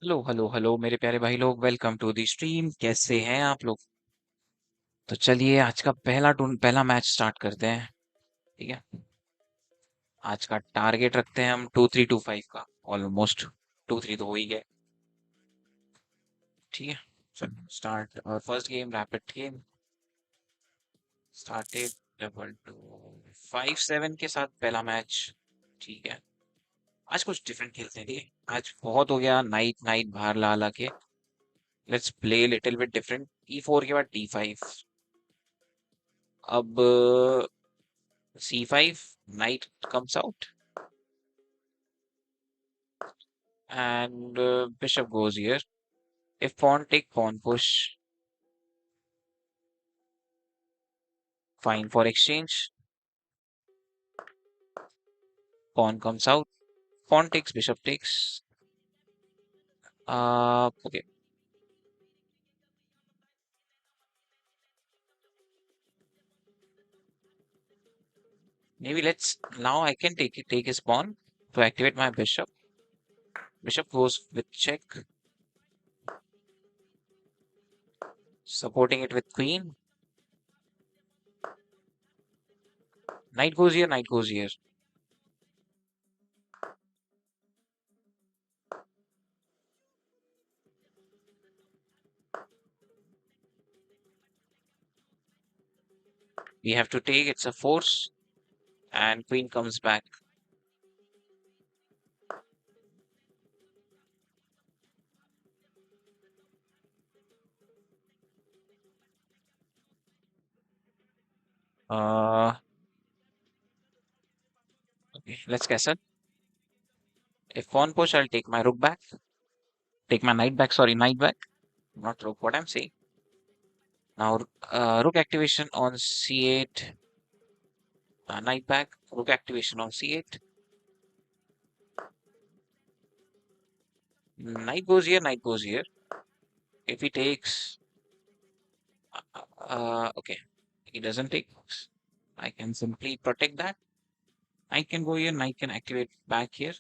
Hello hello hello मेरे प्यारे भाई लोग, वेलकम टू दी स्ट्रीम। कैसे हैं आप लोग? तो चलिए आज का पहला मैच स्टार्ट करते हैं। ठीक है। आज का टारगेट रखते हैं हम 2325 का। ऑलमोस्ट 23 तो हो ही गए। ठीक है। चलो स्टार्ट और first game rapid game started. Double two 5-7 के साथ पहला मैच। ठीक है। आज कुछ डिफरेंट खेलते हैं। ठीक है। आज बहुत हो गया नाइट नाइट बाहर ला ला के। Let's play little bit different. E4 के बाद D5। अब C5, knight comes out, and bishop goes here. If pawn take pawn push, fine for exchange. Pawn comes out. Pawn takes, bishop takes. Okay. Maybe let's now I can take his pawn to activate my bishop. Bishop goes with check, supporting it with queen. Knight goes here, knight goes here. We have to take, it's a force, and queen comes back. Uh, okay, let's castle. If pawn push, I'll take my rook back. Take my knight back, sorry, knight back. Not rook, what I'm saying. Now, rook activation on c8, knight back, rook activation on c8. Knight goes here, knight goes here. If he takes, okay, he doesn't take. I can simply protect that. Knight can go here, knight can activate back here.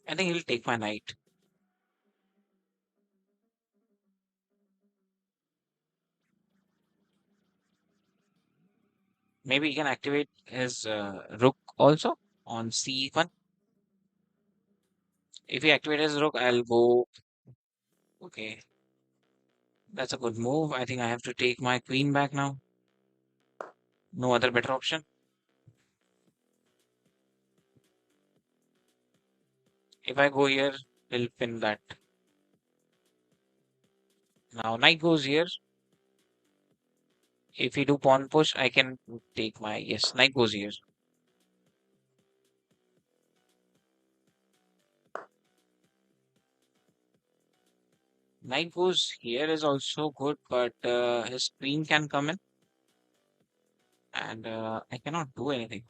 I think he'll take my knight. Maybe he can activate his rook also on c1. If he activates his rook, I'll go. Okay, that's a good move. I think I have to take my queen back now. No other better option. If I go here, he'll pin that. Now knight goes here. If we do pawn push, I can take my, yes, knight goes here. Knight goes here is also good, but his queen can come in, and I cannot do anything.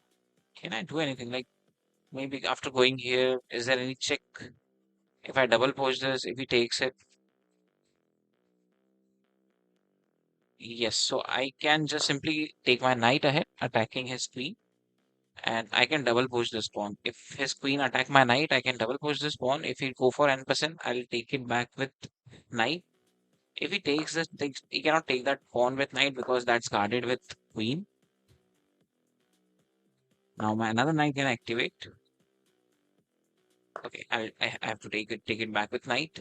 Can I do anything? Like maybe after going here, is there any check? If I double push this, if he takes it, yes. So I can just simply take my knight ahead, attacking his queen, and I can double push this pawn. If his queen attack my knight, I can double push this pawn. If he go for n%, I'll take it back with knight. If he takes this, he cannot take that pawn with knight because that's guarded with queen. Now my another knight can activate. Okay, I have to take it back with knight.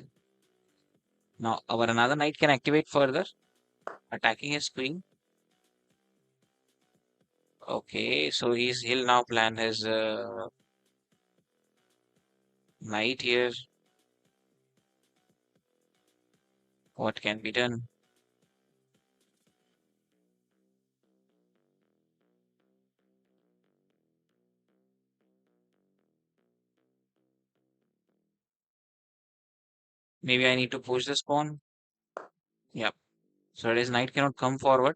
Now our another knight can activate further, attacking his queen. Okay, so he'll now plan his knight here. What can be done? Maybe I need to push this pawn. Yep. So his knight cannot come forward.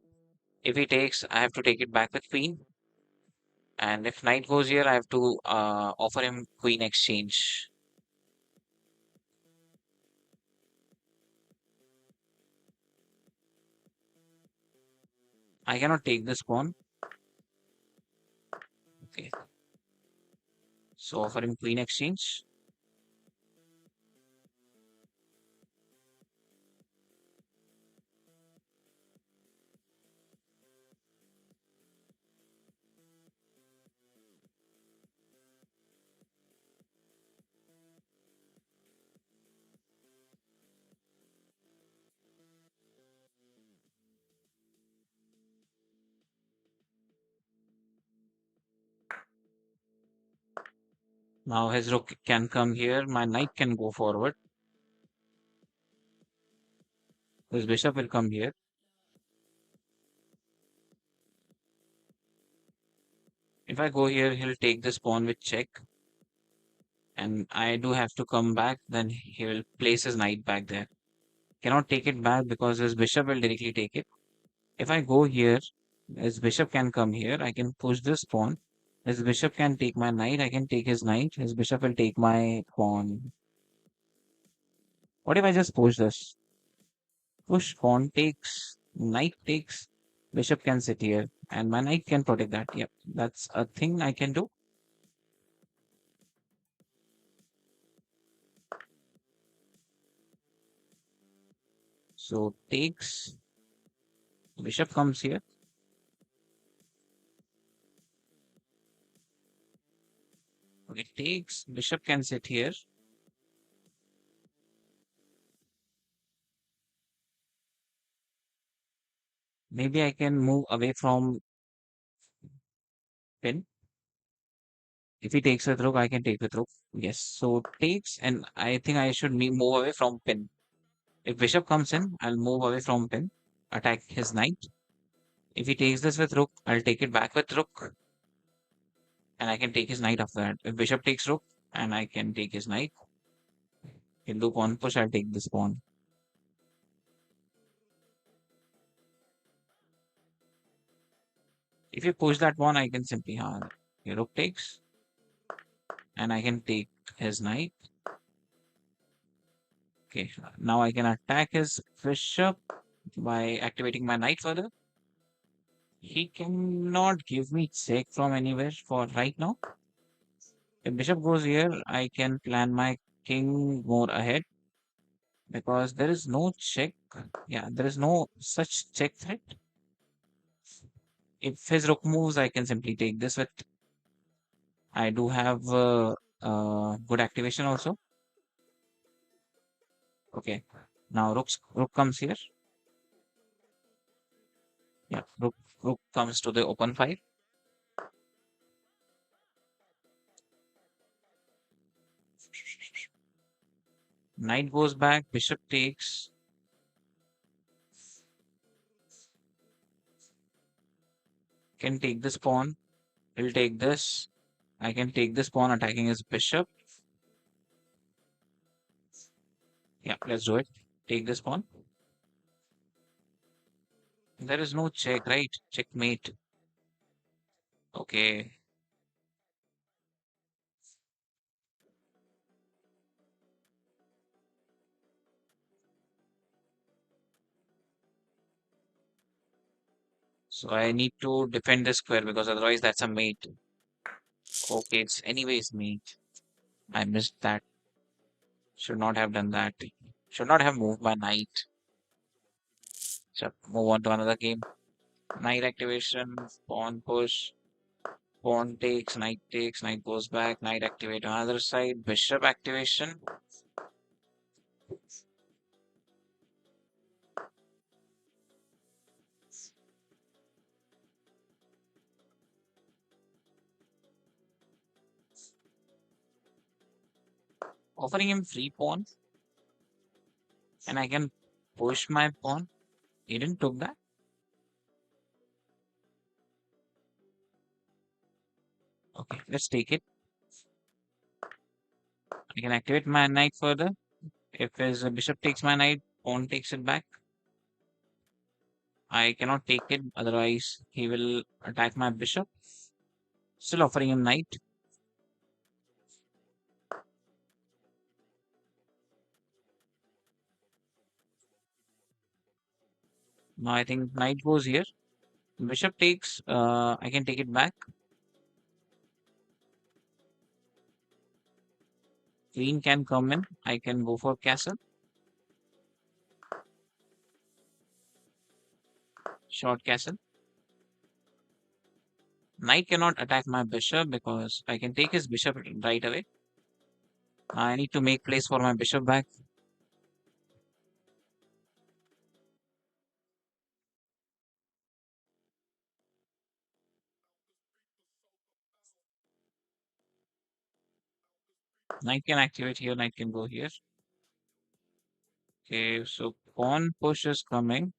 If he takes, I have to take it back with queen. And if knight goes here, I have to offer him queen exchange. I cannot take this pawn. Okay, so offering queen exchange. Now his rook can come here. My knight can go forward. His bishop will come here. If I go here, he'll take this pawn with check. And I do have to come back. Then he will place his knight back there. Cannot take it back because his bishop will directly take it. If I go here, his bishop can come here. I can push this pawn. His bishop can take my knight. I can take his knight. His bishop will take my pawn. What if I just push this? Push, pawn takes, knight takes, bishop can sit here, and my knight can protect that. Yep, that's a thing I can do. So takes, bishop comes here. Okay, takes, bishop can sit here. Maybe I can move away from pin. If he takes with rook, I can take with rook. Yes, so takes, and I think I should move away from pin. If bishop comes in, I'll move away from pin, attack his knight. If he takes this with rook, I'll take it back with rook, and I can take his knight after that. If bishop takes rook, and I can take his knight. He'll do pawn push, I'll take this pawn. If you push that pawn, I can simply rook takes, and I can take his knight. Okay, now I can attack his bishop by activating my knight further. He cannot give me check from anywhere for right now. If bishop goes here, I can plan my king more ahead because there is no check. Yeah, there is no such check threat. If his rook moves, I can simply take this with. I do have good activation also. Okay, now rook comes here. Yeah, rook comes to the open file. Knight goes back, bishop takes. Can take this pawn. He'll take this. I can take this pawn attacking his bishop. Yeah, let's do it. Take this pawn. There is no check, right? Checkmate. Okay. So I need to defend this square because otherwise that's a mate. Okay, it's anyways mate. I missed that. Should not have done that. Should not have moved my knight. So move on to another game. Knight activation, pawn push, pawn takes, knight goes back, knight activate on other side, bishop activation. Offering him free pawn, and I can push my pawn. He didn't took that. Okay, let's take it. I can activate my knight further. If his bishop takes my knight, pawn takes it back. I cannot take it, otherwise he will attack my bishop. Still offering him knight. Now I think knight goes here. Bishop takes, I can take it back. Queen can come in. I can go for castle. Short castle. Knight cannot attack my bishop because I can take his bishop right away. I need to make place for my bishop back. Knight can activate here. Knight can go here. Okay, so pawn push is coming.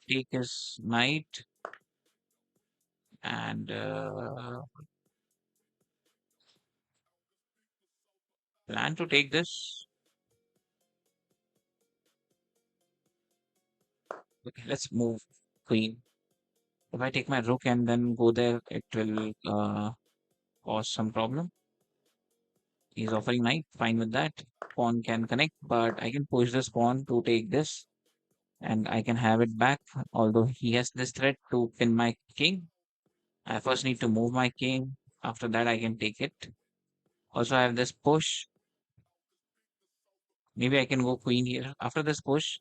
Take his knight and plan to take this. Okay, let's move queen. If I take my rook and then go there, it will cause some problem. He's offering knight, fine with that. Pawn can connect, but I can push this pawn to take this, and I can have it back. Although he has this threat to pin my king. I first need to move my king. After that, I can take it. Also, I have this push. Maybe I can go queen here. After this push,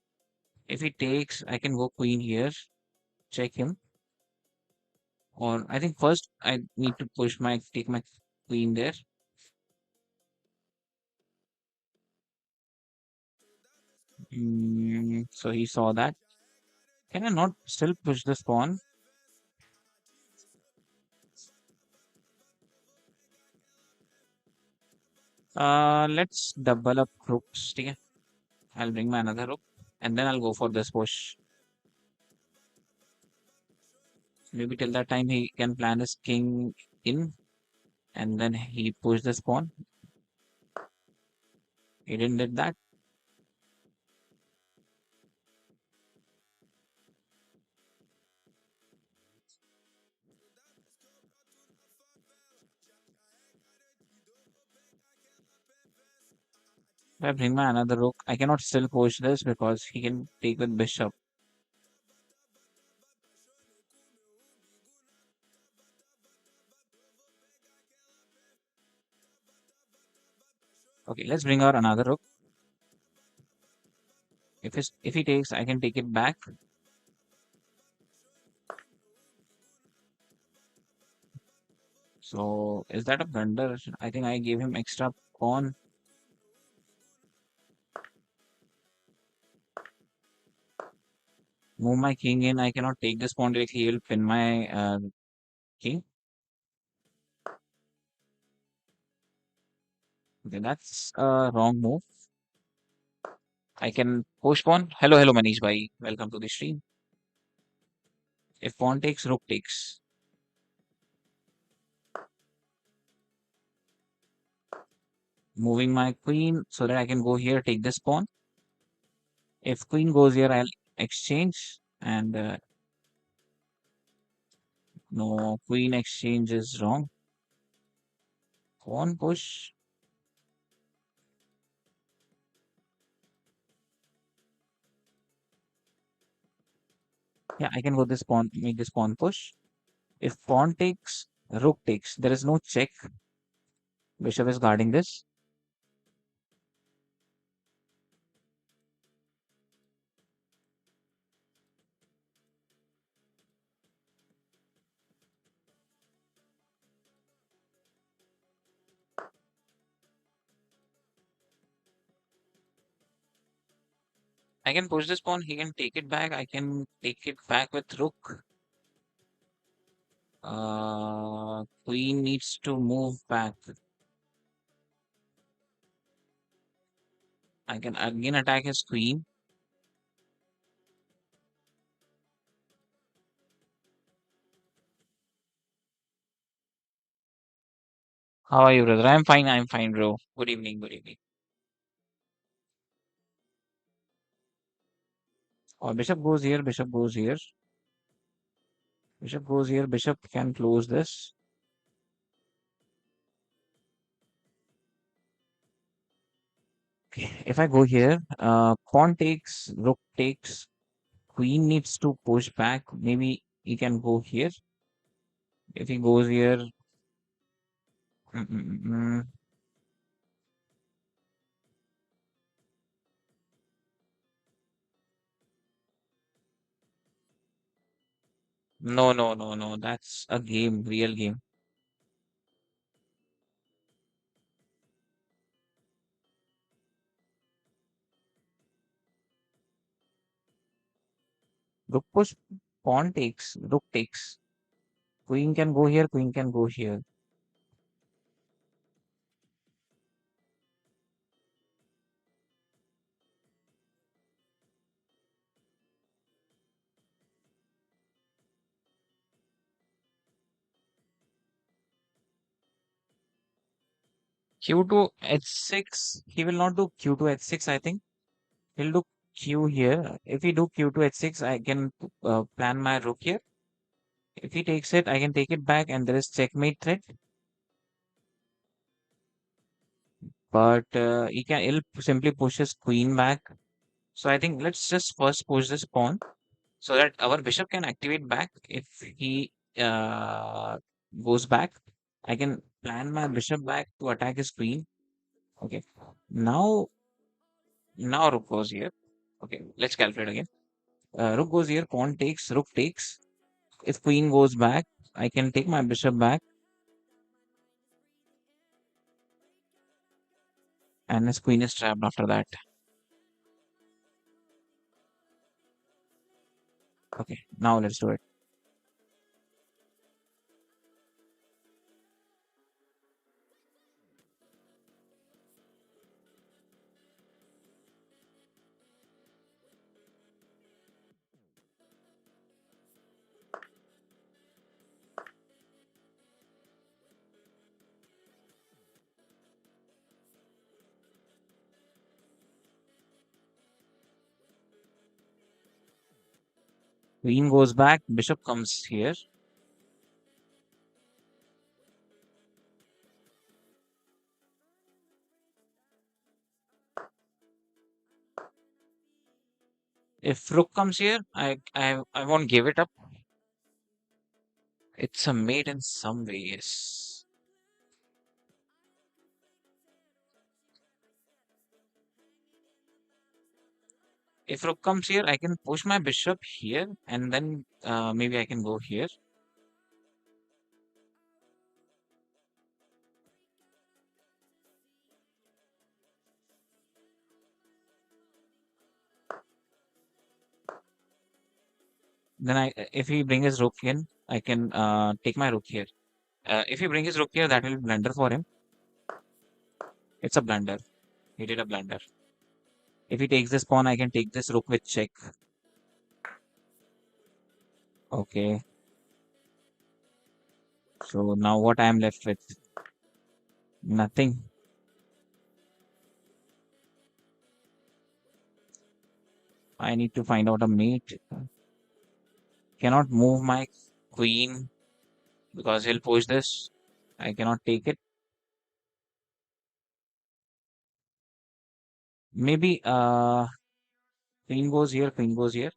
if he takes, I can go queen here. Check him. Or I think first I need to take my queen there. So he saw that. Can I not still push this pawn? Let's double up rooks. Okay? I'll bring my another rook and then I'll go for this push. Maybe till that time he can plan his king in and then he push this pawn. He didn't did that. If I bring my another rook, I cannot still push this because he can take with bishop. Okay, let's bring out another rook. If he takes, I can take it back. So is that a blunder? I think I gave him extra pawn. Move my king in. I cannot take this pawn directly. He will pin my king. Okay, that's a wrong move. I can push pawn. Hello, hello, Manish bhai. Welcome to the stream. If pawn takes, rook takes. Moving my queen so that I can go here, take this pawn. If queen goes here, I'll exchange. And no, queen exchange is wrong. Pawn push. Yeah, I can go this pawn, make this pawn push. If pawn takes, rook takes. There is no check. Bishop is guarding this. I can push this pawn. He can take it back. I can take it back with rook. Queen needs to move back. I can again attack his queen. How are you, brother? I'm fine. I'm fine, bro. Good evening. Good evening. Or bishop goes here. Bishop goes here. Bishop goes here. Bishop can close this. Okay. If I go here, pawn takes, rook takes, queen needs to push back. Maybe he can go here. If he goes here, mm, mm, mm, mm. No, no, no, no. That's a game, real game. Rook push, pawn takes, rook takes. Queen can go here, queen can go here. Q2 H6. He will not do Q2 H6, I think. He'll do Q here. If he do Q2 H6, I can plan my rook here. If he takes it, I can take it back and there is checkmate threat. But he'll simply push his queen back. So I think let's just first push this pawn so that our bishop can activate back. If he goes back, I can plan my bishop back to attack his queen. Okay. Now, now rook goes here. Okay, let's calculate again. Rook goes here, pawn takes, rook takes. If queen goes back, I can take my bishop back and his queen is trapped after that. Okay, now let's do it. Queen goes back, bishop comes here. If rook comes here, I won't give it up. It's a mate in some ways. If rook comes here, I can push my bishop here and then maybe I can go here. Then if he brings his rook in, I can take my rook here. If he brings his rook here, that will be blunder for him. It's a blunder. He did a blunder. If he takes this pawn, I can take this rook with check. Okay. So now what I am left with? Nothing. I need to find out a mate. Cannot move my queen because he'll push this. I cannot take it. Maybe queen goes here, queen goes here.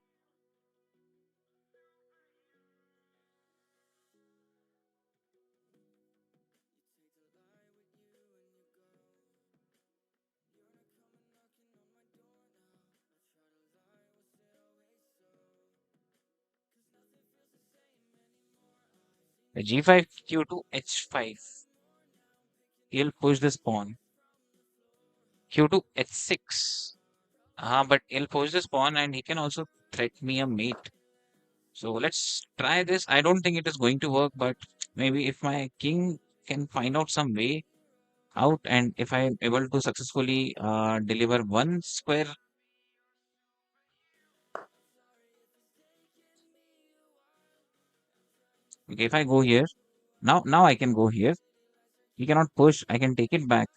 G5, Q2, H5. He'll push this pawn. Q2, H6. But he'll push this pawn and he can also threat me a mate. So let's try this. I don't think it is going to work, but maybe if my king can find out some way out and if I am able to successfully deliver one square. Okay, if I go here, now I can go here. He cannot push. I can take it back.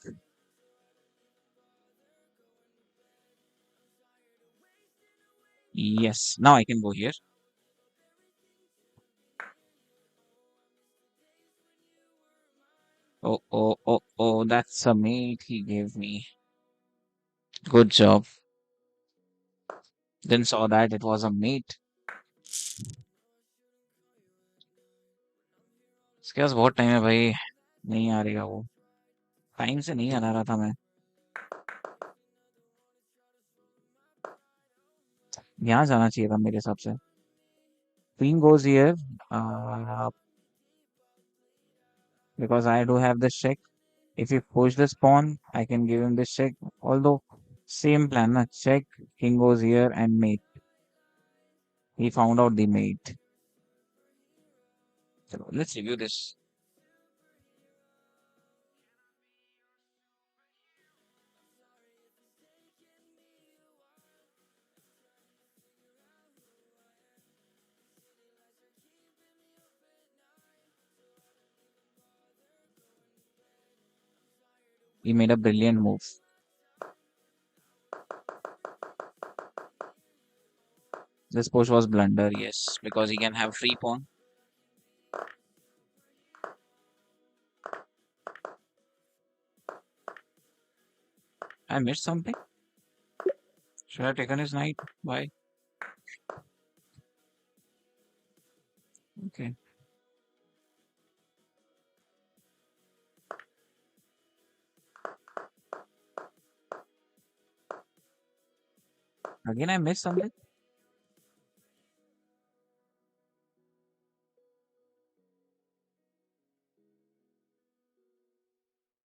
Yes, now I can go here. Oh, oh, oh, oh, that's a mate he gave me. Good job. Didn't saw that it was a mate. इसके पास बहुत time है भाई, नहीं आ रहेगा वो, time से नहीं आ रहा था मैं। यहाँ जाना चाहिए था मेरे हिसाब से। Queen goes here, uh, because I do have this check. If he push this pawn, I can give him this check. Although, same plan, na? Check, king goes here and mate. He found out the mate. So let's review this. He made a brilliant move. This push was blunder, yes, because he can have free pawn. I missed something. Should I have taken his knight? Why? Okay. Again, I missed something.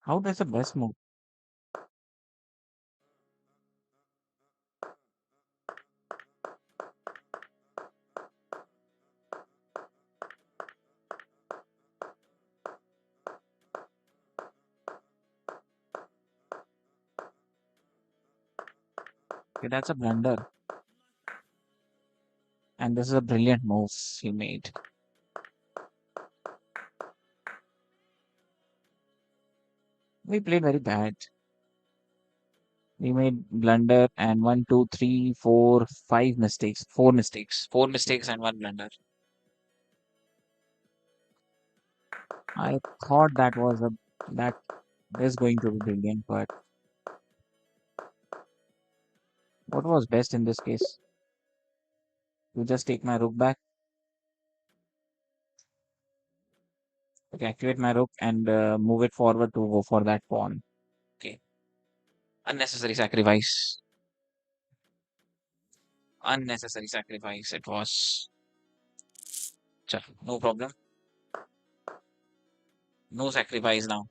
How does the best move? Okay, that's a blunder. And this is a brilliant move he made. We played very bad. We made blunder and one, two, three, four, five mistakes. Four mistakes. Four mistakes and one blunder. I thought that is going to be brilliant, but what was best in this case? To just take my rook back. Okay, activate my rook and move it forward to go for that pawn. Okay. Unnecessary sacrifice. Unnecessary sacrifice it was. Chalo, no problem. No sacrifice now.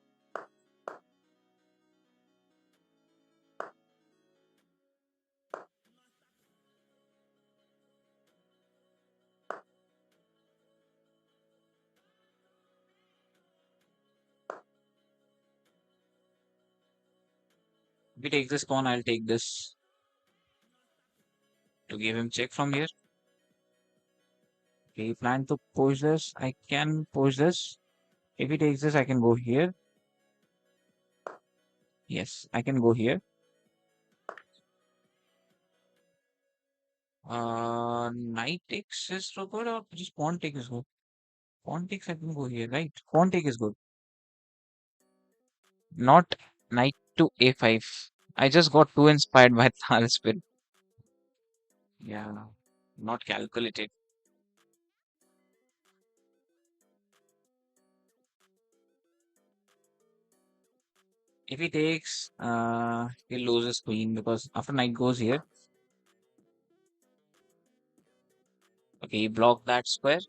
If we take this pawn, I'll take this to give him check from here. Okay, he planned to push this. I can push this. If he takes this, I can go here. Yes, I can go here. Knight takes is so good or just pawn take is good? Pawn takes, I can go here, right? Pawn take is good. Not knight to a5. I just got too inspired by Thal. Yeah, not calculated. If he takes, he loses queen because after knight goes here, okay, he blocked that square.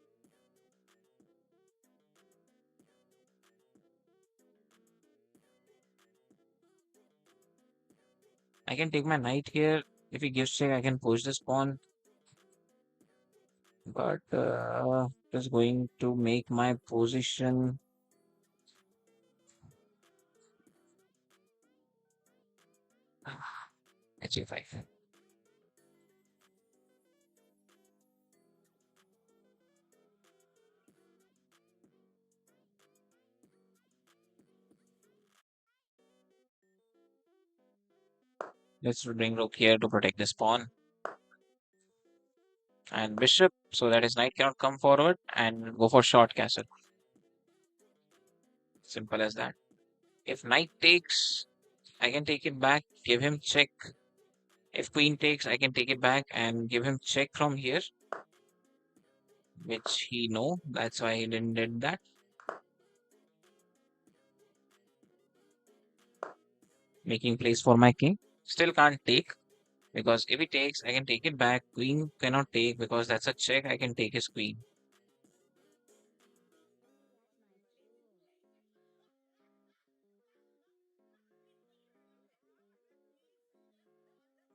I can take my knight here. If he gives check, I can push this pawn. But just going to make my position. HA5. Let's bring rook here to protect this pawn. And bishop so that his knight cannot come forward and go for short castle. Simple as that. If knight takes, I can take it back, give him check. If queen takes, I can take it back and give him check from here, which he know. That's why he didn't did that. making place for my king. Still can't take because if he takes, I can take it back. Queen cannot take because that's a check. I can take his queen.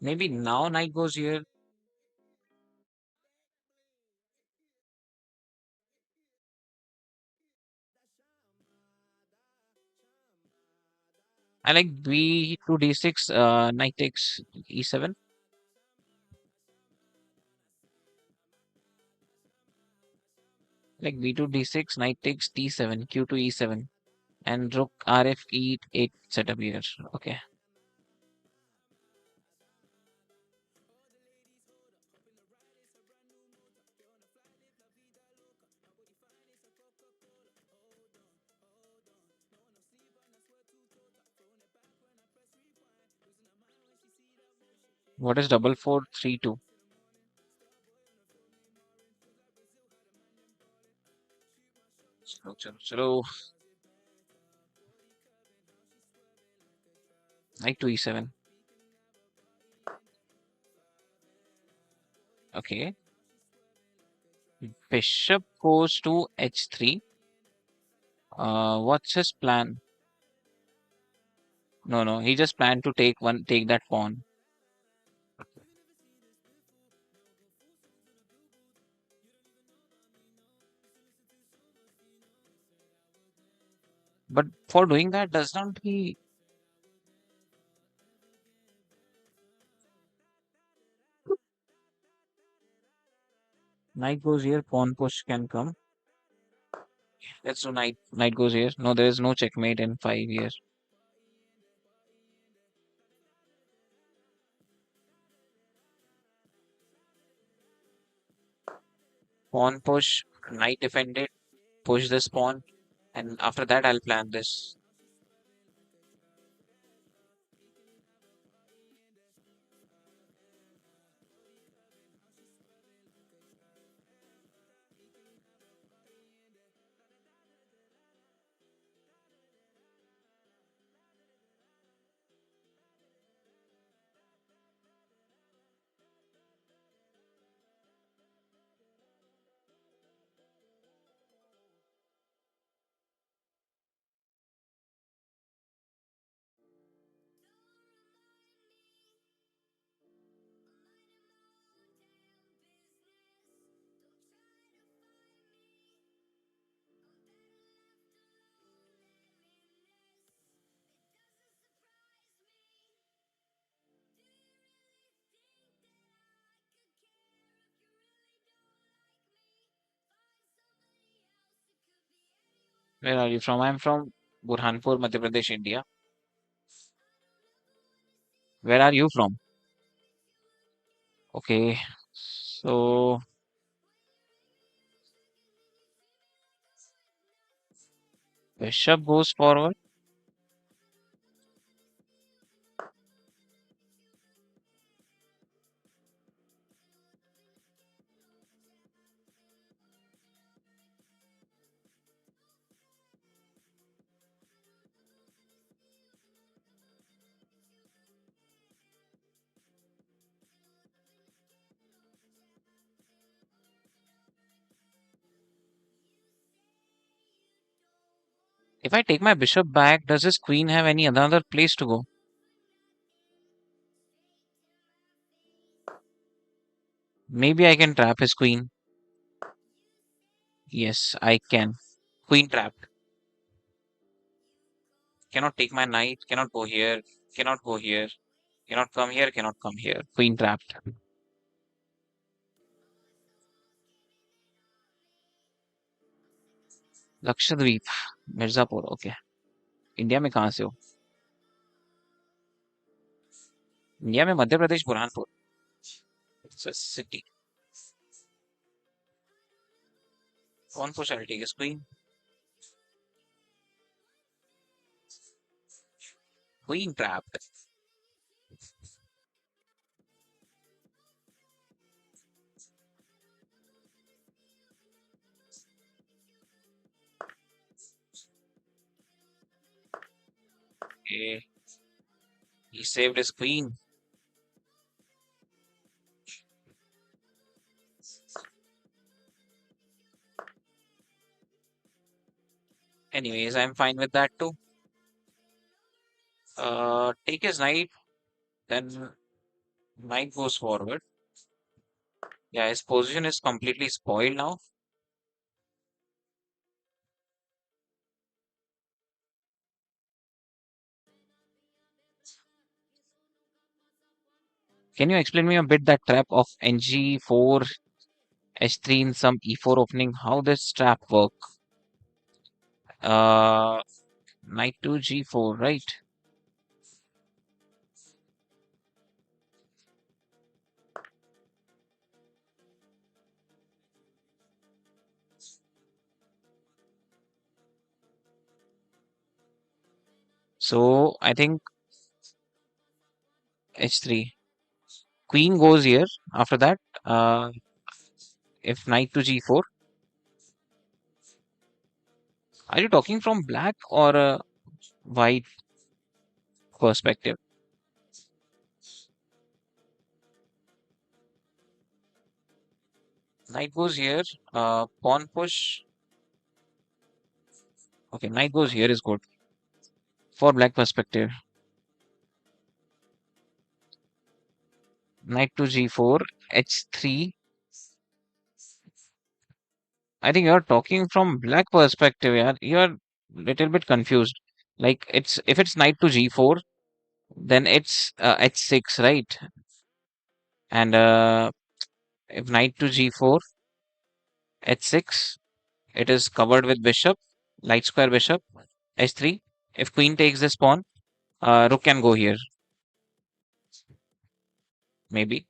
Maybe now knight goes here. I like b to d6, knight takes e7. Like b to d6, knight takes d7, q to e7, and rook rf e8 setup here. Okay. What is double four three two? Chalo, chalo, chalo. Knight to e7. Okay. Bishop goes to h3. What's his plan? No, no, he just planned to take that pawn. But for doing that, does not he? Knight goes here, pawn push can come. Let's do knight. Knight goes here. No, there is no checkmate in 5 years. Pawn push, knight defended, push this pawn, and after that I'll plan this. Where are you from? I'm from Burhanpur, Madhya Pradesh, India. Where are you from? Okay, so bishop goes forward. If I take my bishop back, does his queen have any another place to go? Maybe I can trap his queen. Yes, I can. Queen trapped. Cannot take my knight. Cannot go here. Cannot go here. Cannot come here. Cannot come here. Queen trapped. Lakshadweep Mirzapur okay India में कहाँ से हो India में Madhya Pradesh Burhanpur city कौन speciality है queen queen trapped He saved his queen. Anyways, I'm fine with that too. Take his knight, then knight goes forward. Yeah, his position is completely spoiled now. Can you explain me a bit that trap of ng4 h3 in some e4 opening? How does trap work? Uh, knight to g4, right? So I think h3. Queen goes here. After that, if knight to g4, are you talking from black or white perspective? Knight goes here. Pawn push. Okay, knight goes here is good for black perspective. Knight to g4, h3. I think you're talking from black perspective. Yeah, you're little bit confused. Like it's if it's knight to g4, then it's h6, right? And if knight to g4, h6, it is covered with bishop, light square bishop, h3. If queen takes this pawn, rook can go here, maybe.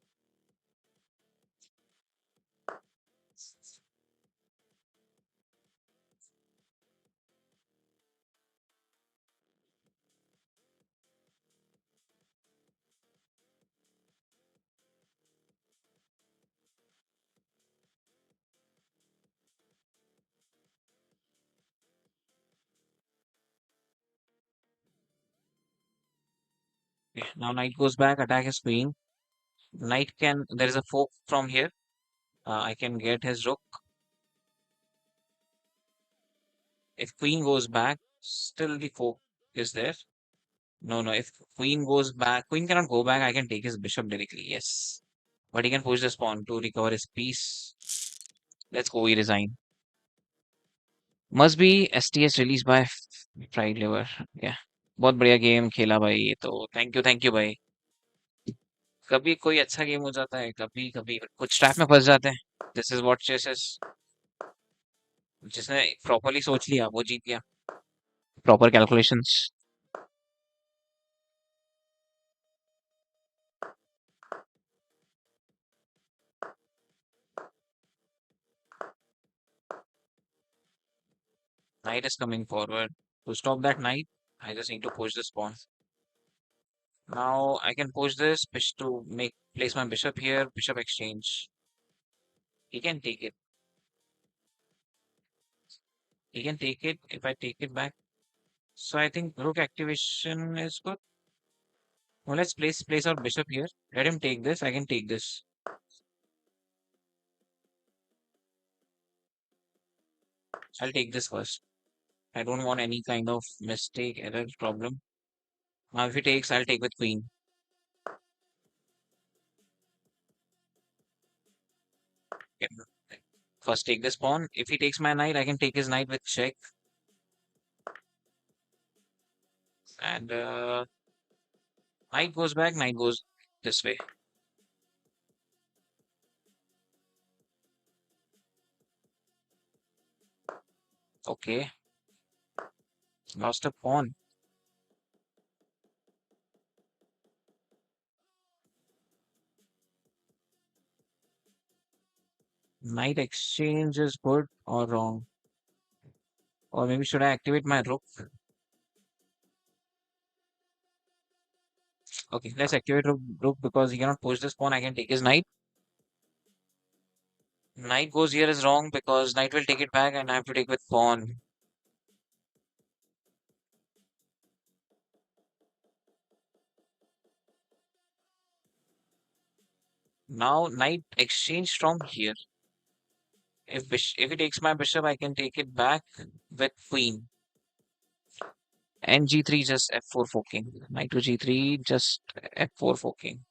Okay, now knight goes back, attack his queen. Knight can, there is a fork from here. I can get his rook. If queen goes back, still the fork is there. No, no. If queen goes back, queen cannot go back. I can take his bishop directly. Yes. But he can push this pawn to recover his piece. Let's go. We resign. Must be STS released by Pride Liver. Yeah. बहुत बढ़िया game खेला भाई ये तो thank you भाई कभी कोई अच्छा गेम हो जाता है कभी कभी कुछ ट्रैप में फंस जाते हैं this is what chess is जिसने प्रॉपरली सोच लिया वो जीत गया proper calculations knight is coming forward to stop that knight I just need to push this pawn. Now I can push this bishop to make place my bishop here. Bishop exchange. He can take it. He can take it if I take it back. So I think rook activation is good. Well, let's place our bishop here. Let him take this. I can take this. I'll take this first. I don't want any kind of mistake, error, problem. Now if he takes, I'll take with queen. Okay. First take this pawn. If he takes my knight, I can take his knight with check. And knight goes back, knight goes this way. Okay. Lost a pawn. Knight exchange is good or wrong? Or maybe should I activate my rook? Okay, let's activate rook because he cannot push this pawn. I can take his knight. Knight goes here is wrong because knight will take it back and I have to take with pawn. Now knight exchange from here. If he takes my bishop, I can take it back with queen. And g3 just f4 forking. Knight to g3 just f4 forking.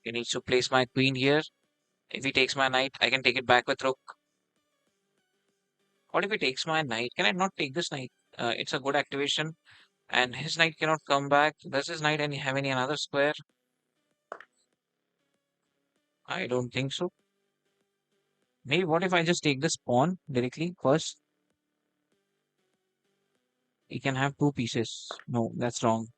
He needs to place my queen here. If he takes my knight, I can take it back with rook. What if he takes my knight? Can I not take this knight? It's a good activation, and his knight cannot come back. Does his knight have any another square? I don't think so. Maybe what if I just take this pawn directly first? He can have two pieces. No, that's wrong.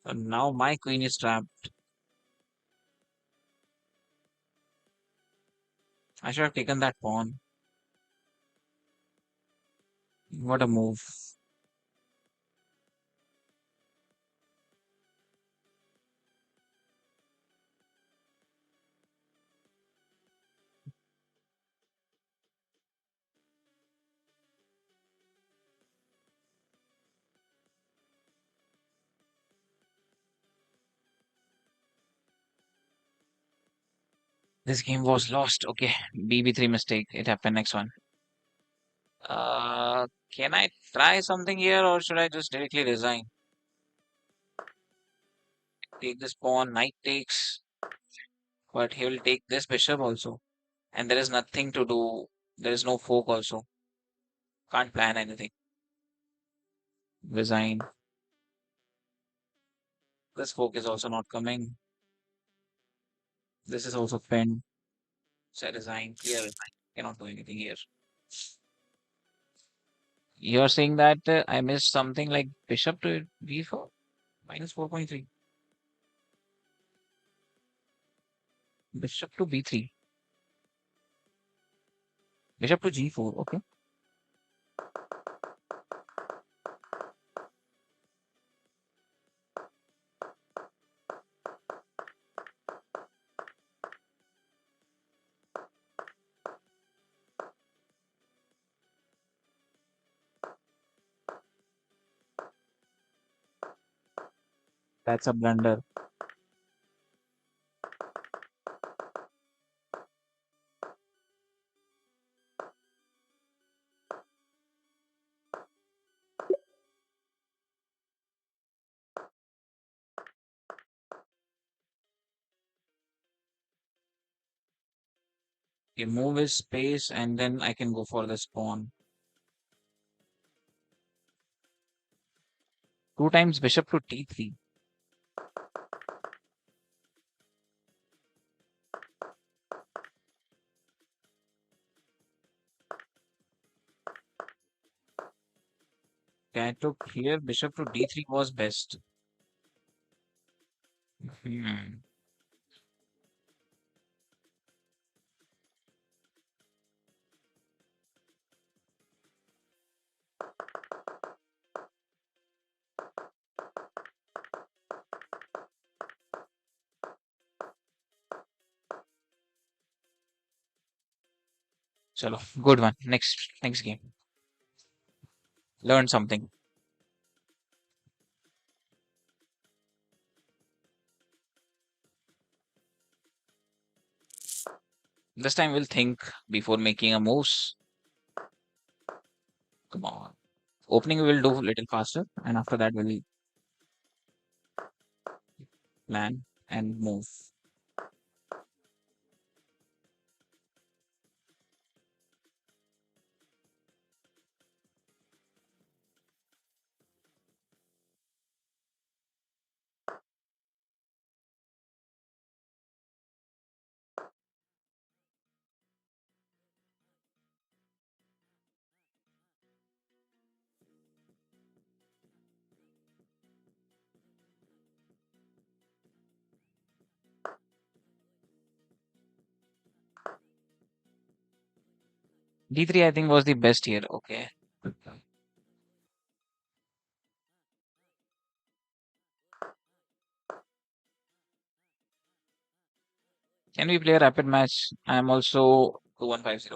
So now my queen is trapped. I should have taken that pawn. What a move. This game was lost. Okay, BB3 mistake. It happened. Next one. Can I try something here or should I just directly resign? Take this pawn, knight takes, but he will take this bishop also. And there is nothing to do. There is no fork also. Can't plan anything. Resign. This fork is also not coming. This is also pinned. So I resign. Clear resign. Cannot do anything here. You're saying that I missed something like bishop to b4 minus 4.3. Bishop to b3. Bishop to g4. Okay. That's a blunder. You move his space and then I can go for this pawn. Two times bishop to t3. Okay, I took here bishop to d3 was best. Hmm. Chalo, good one. Next game. Learn something. This time we'll think before making a moves. Come on. Opening we will do a little faster, and after that we'll plan and move. D3 I think was the best here. Okay. Can we play a rapid match? I'm also 2150.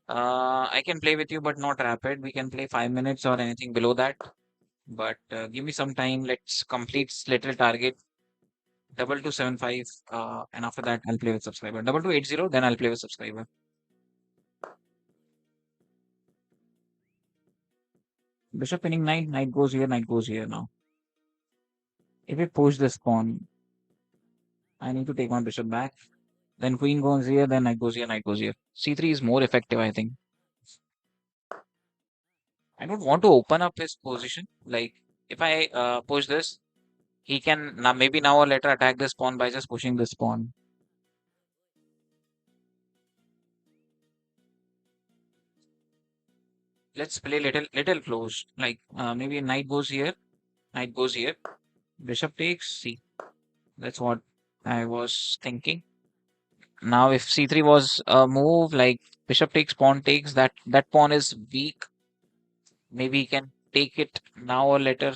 I can play with you, but not rapid. We can play 5 minutes or anything below that. But give me some time. Let's complete little target. 2275. And after that, I'll play with subscriber. 2280. Then I'll play with subscriber. Bishop winning knight. Knight goes here. Knight goes here now. If we push this pawn, I need to take my bishop back. Then queen goes here. Then knight goes here. Knight goes here. C3 is more effective, I think. I don't want to open up his position. Like if I push this, he can now maybe now or later attack this pawn by just pushing this pawn. Let's play little close. Like maybe knight goes here, knight goes here, bishop takes. See, that's what I was thinking. Now, if c3 was a move like bishop takes, pawn takes, that pawn is weak. Maybe he can take it now or later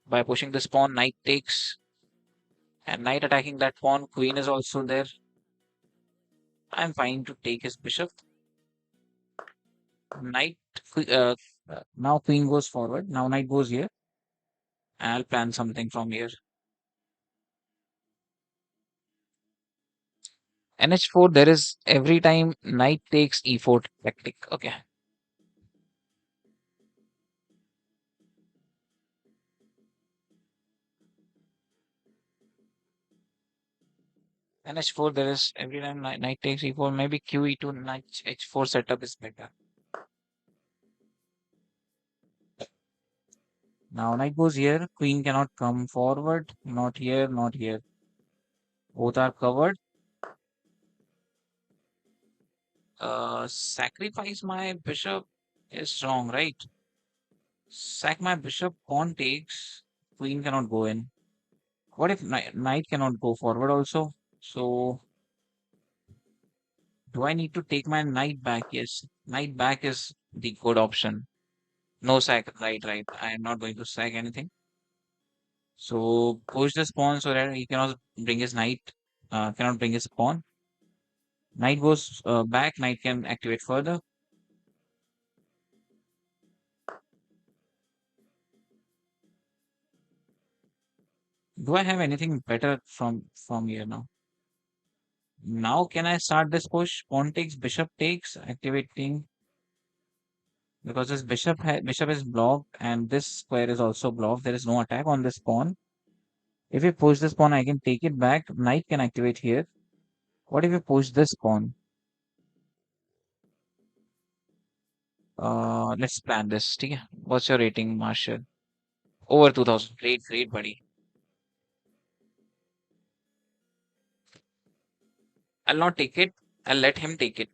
by pushing this pawn. Knight takes, and knight attacking that pawn. Queen is also there. I'm fine to take his bishop. Knight. Now queen goes forward. Now knight goes here. I'll plan something from here. NH4, there is every time knight takes e4 tactic. Okay. NH4, there is every time knight takes e4. Maybe QE2 knight h4 setup is better. Now knight goes here. Queen cannot come forward. Not here, not here. Both are covered. Sacrifice my bishop is wrong, right? Sack my bishop, pawn takes. Queen cannot go in. What if knight cannot go forward also? So do I need to take my knight back? Yes, knight back is the good option. No sack, right, right. I am not going to sack anything. So push this pawn so that he cannot bring his knight, cannot bring his pawn. Knight goes back, knight can activate further. Do I have anything better from here now? Now can I start this push? Pawn takes, bishop takes, activating because this bishop is blocked and this square is also blocked. There is no attack on this pawn. If we push this pawn, I can take it back. Knight can activate here. What if we push this pawn? Let's plan this. ठीक है? What's your rating, Marshall? Over 2000. Great, great, buddy. I'll not take it. I'll let him take it.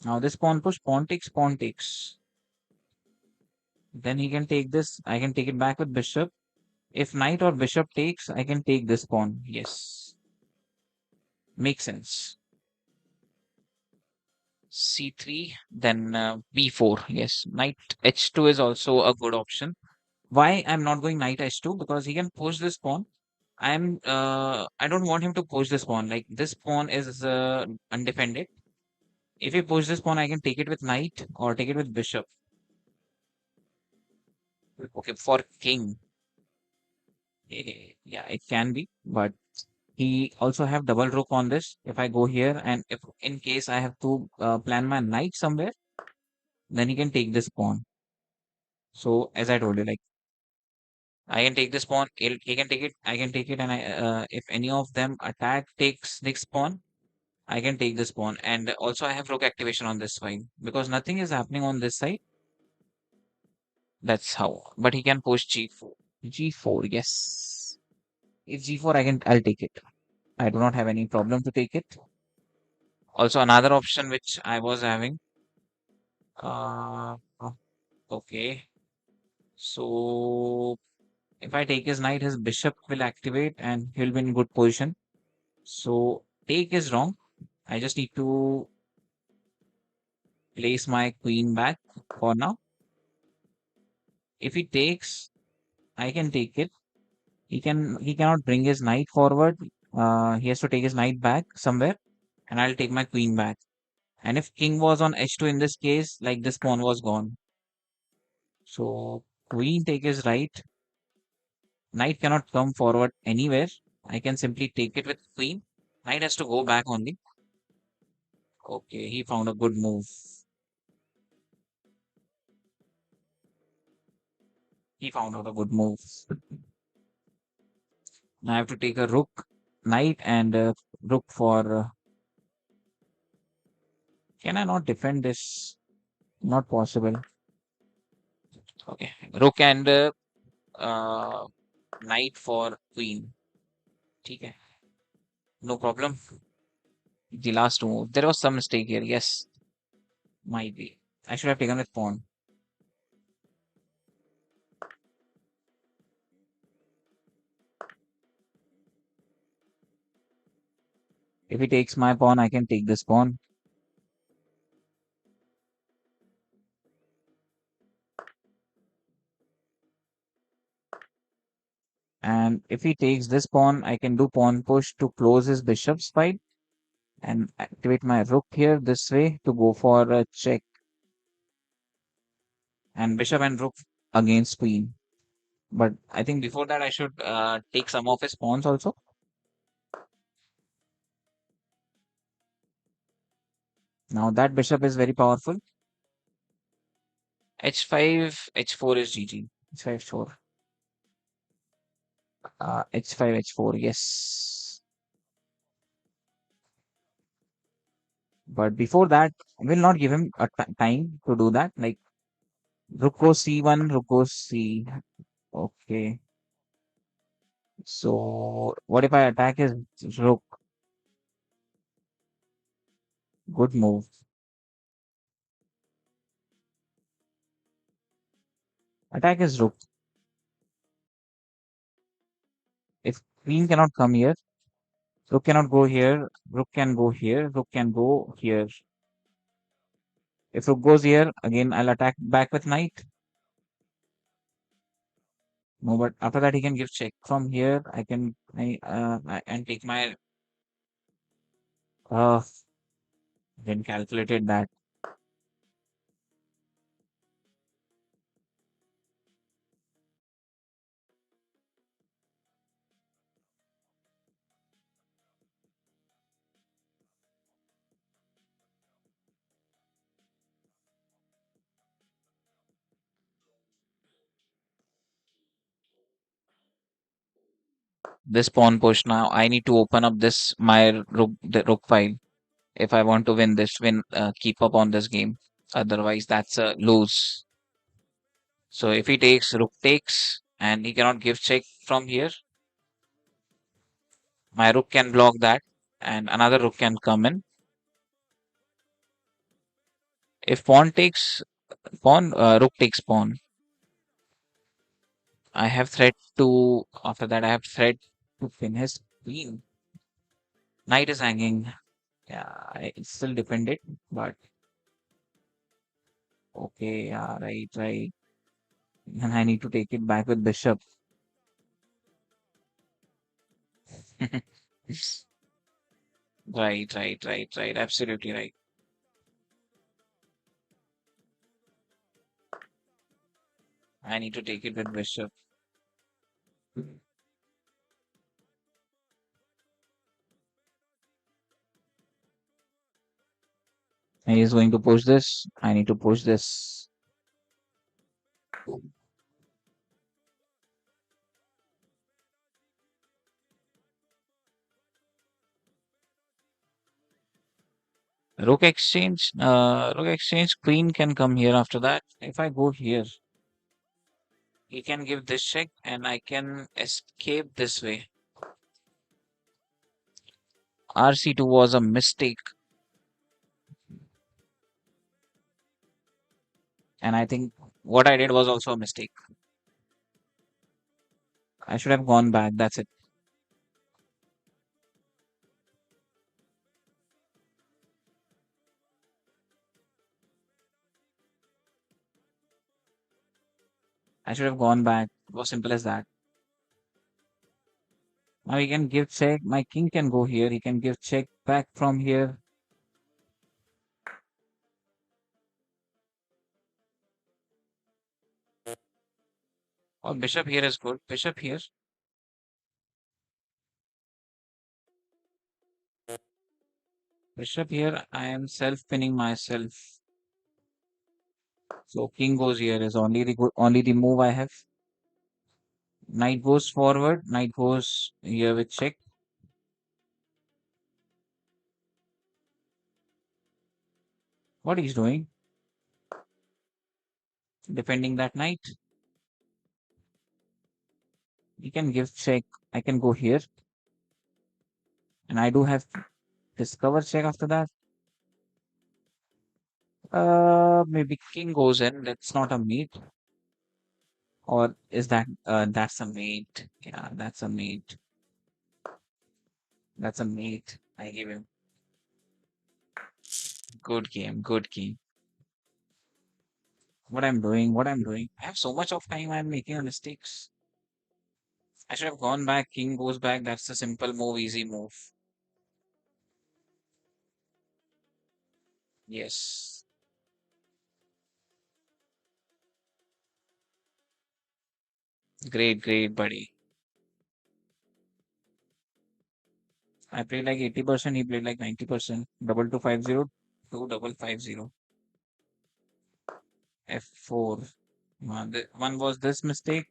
Now this pawn push, pawn takes, pawn takes. Then he can take this. I can take it back with bishop. If knight or bishop takes, I can take this pawn. Yes. Makes sense. C3, then B4. Yes. Knight H2 is also a good option. Why I'm not going knight H2? Because he can push this pawn. I don't want him to push this pawn. Like this pawn is undefended. If he push this pawn, I can take it with knight or take it with bishop. Okay, for king. Yeah, it can be, but he also have double rook on this. If I go here and if in case I have to plan my knight somewhere, then he can take this pawn. So as I told you, like I can take this pawn, he can take it, I can take it, and if any of them attack takes this pawn, I can take this pawn. And also I have rook activation on this side because nothing is happening on this side. That's how. But he can push g4. G4, yes. If g4, I'll take it. I do not have any problem to take it. Also, another option which I was having. Uh, okay. So if I take his knight, his bishop will activate and he'll be in good position. So take is wrong. I just need to place my queen back for now. If he takes, I can take it. He cannot bring his knight forward. He has to take his knight back somewhere, and I'll take my queen back. And if king was on h2 in this case, like this pawn was gone. So queen take his right. Knight cannot come forward anywhere. I can simply take it with queen. Knight has to go back only. Okay, he found a good move. He found out a good move. Now I have to take a rook, knight, and rook for. Can I not defend this? Not possible. Okay, rook and uh, knight for queen. Okay, no problem. The last move. There was some mistake here. Yes, might be. I should have taken with pawn. If he takes my pawn, I can take this pawn. And if he takes this pawn, I can do pawn push to close his bishop's fight and activate my rook here this way to go for a check. And bishop and rook against queen. But I think before that, I should take some of his pawns also. Now that bishop is very powerful. H5, H4 is GG. H5, H4. H5, H4, yes. But before that, I will not give him a time to do that. Like rook goes C1, rook goes C. Okay. So what if I attack his rook? Good move. Attack his rook. If queen cannot come here, rook cannot go here, rook can go here, rook can go here. If rook goes here, again I'll attack back with knight. No, but after that he can give check. From here I can and take my uh then calculated that. This pawn push now. I need to open up this my rook the rook file if I want to win this keep up on this game. Otherwise that's a lose. So if he takes rook takes and he cannot give check from here, my rook can block that and another rook can come in. If pawn takes pawn, rook takes pawn. I have threat to after that I have threat to pin his queen. Knight is hanging. Yeah, it's still defended, but okay, yeah, right, right. And I need to take it back with bishop. Right, right, right, right. Absolutely right. I need to take it with bishop. And he's going to push this. I need to push this. Rook exchange, queen can come here after that. If I go here, he can give this check and I can escape this way. RC2 was a mistake. And I think what I did was also a mistake. I should have gone back. That's it. I should have gone back. It was simple as that. Now he can give check. My king can go here. He can give check back from here. Or bishop here is good. Bishop here. Bishop here. I am self-pinning myself. So king goes here is only the move I have. Knight goes forward. Knight goes here with check. What he's doing? Defending that knight. He can give check. I can go here. And I do have discover check after that. Maybe king goes in. That's not a mate. Or is that's a mate? Yeah, that's a mate. That's a mate. I give him. Good game. Good game. What I'm doing? What I'm doing? I have so much of time. I'm making a mistakes. I should have gone back. King goes back. That's a simple move, easy move. Yes. Great, great, buddy. I played like 80%. He played like 90%. Double 250. 2550. F4. One was this mistake,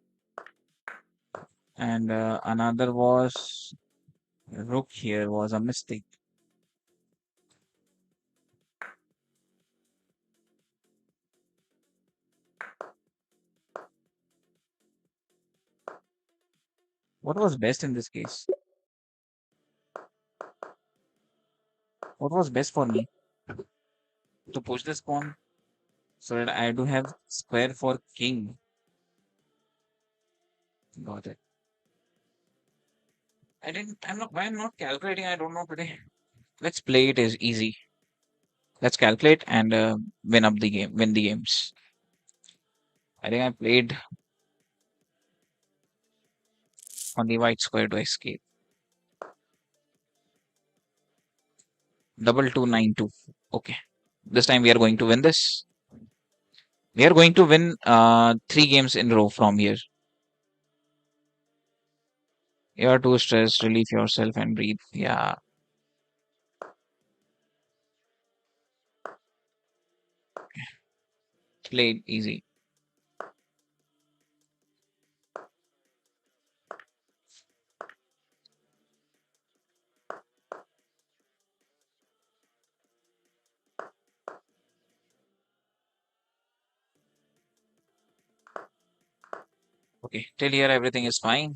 and another was rook here was a mistake. What was best in this case? What was best for me? To push this pawn so that I do have square for king. Got it. I'm not, why I'm not calculating, I don't know today. Let's play it as easy. Let's calculate and win the games. I think I played on the white square to escape. Double 292. Okay. This time we are going to win this. We are going to win 3 games in a row from here. You are too stressed. Relieve yourself and breathe. Yeah, play it easy. Okay, till here everything is fine.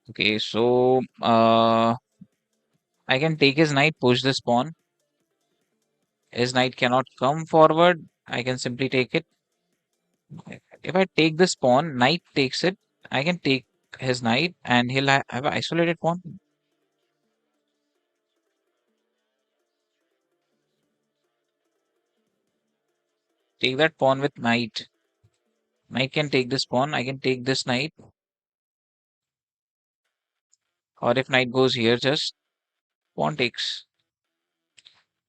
Okay, so I can take his knight, push this pawn. His knight cannot come forward. I can simply take it. If I take this pawn, knight takes it. I can take his knight and he'll have an isolated pawn. Take that pawn with knight. Knight can take this pawn. I can take this knight. Or if knight goes here, just pawn takes.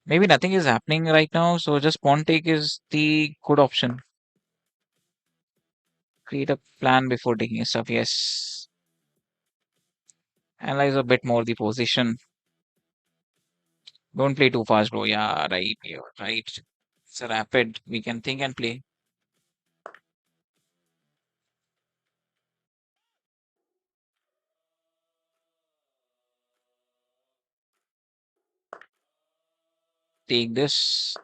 Maybe nothing is happening right now, so just pawn take is the good option. Create a plan before taking stuff. Yes. Analyze a bit more the position. Don't play too fast, bro. Yeah, right. You're right. It's a rapid. We can think and play. Take this.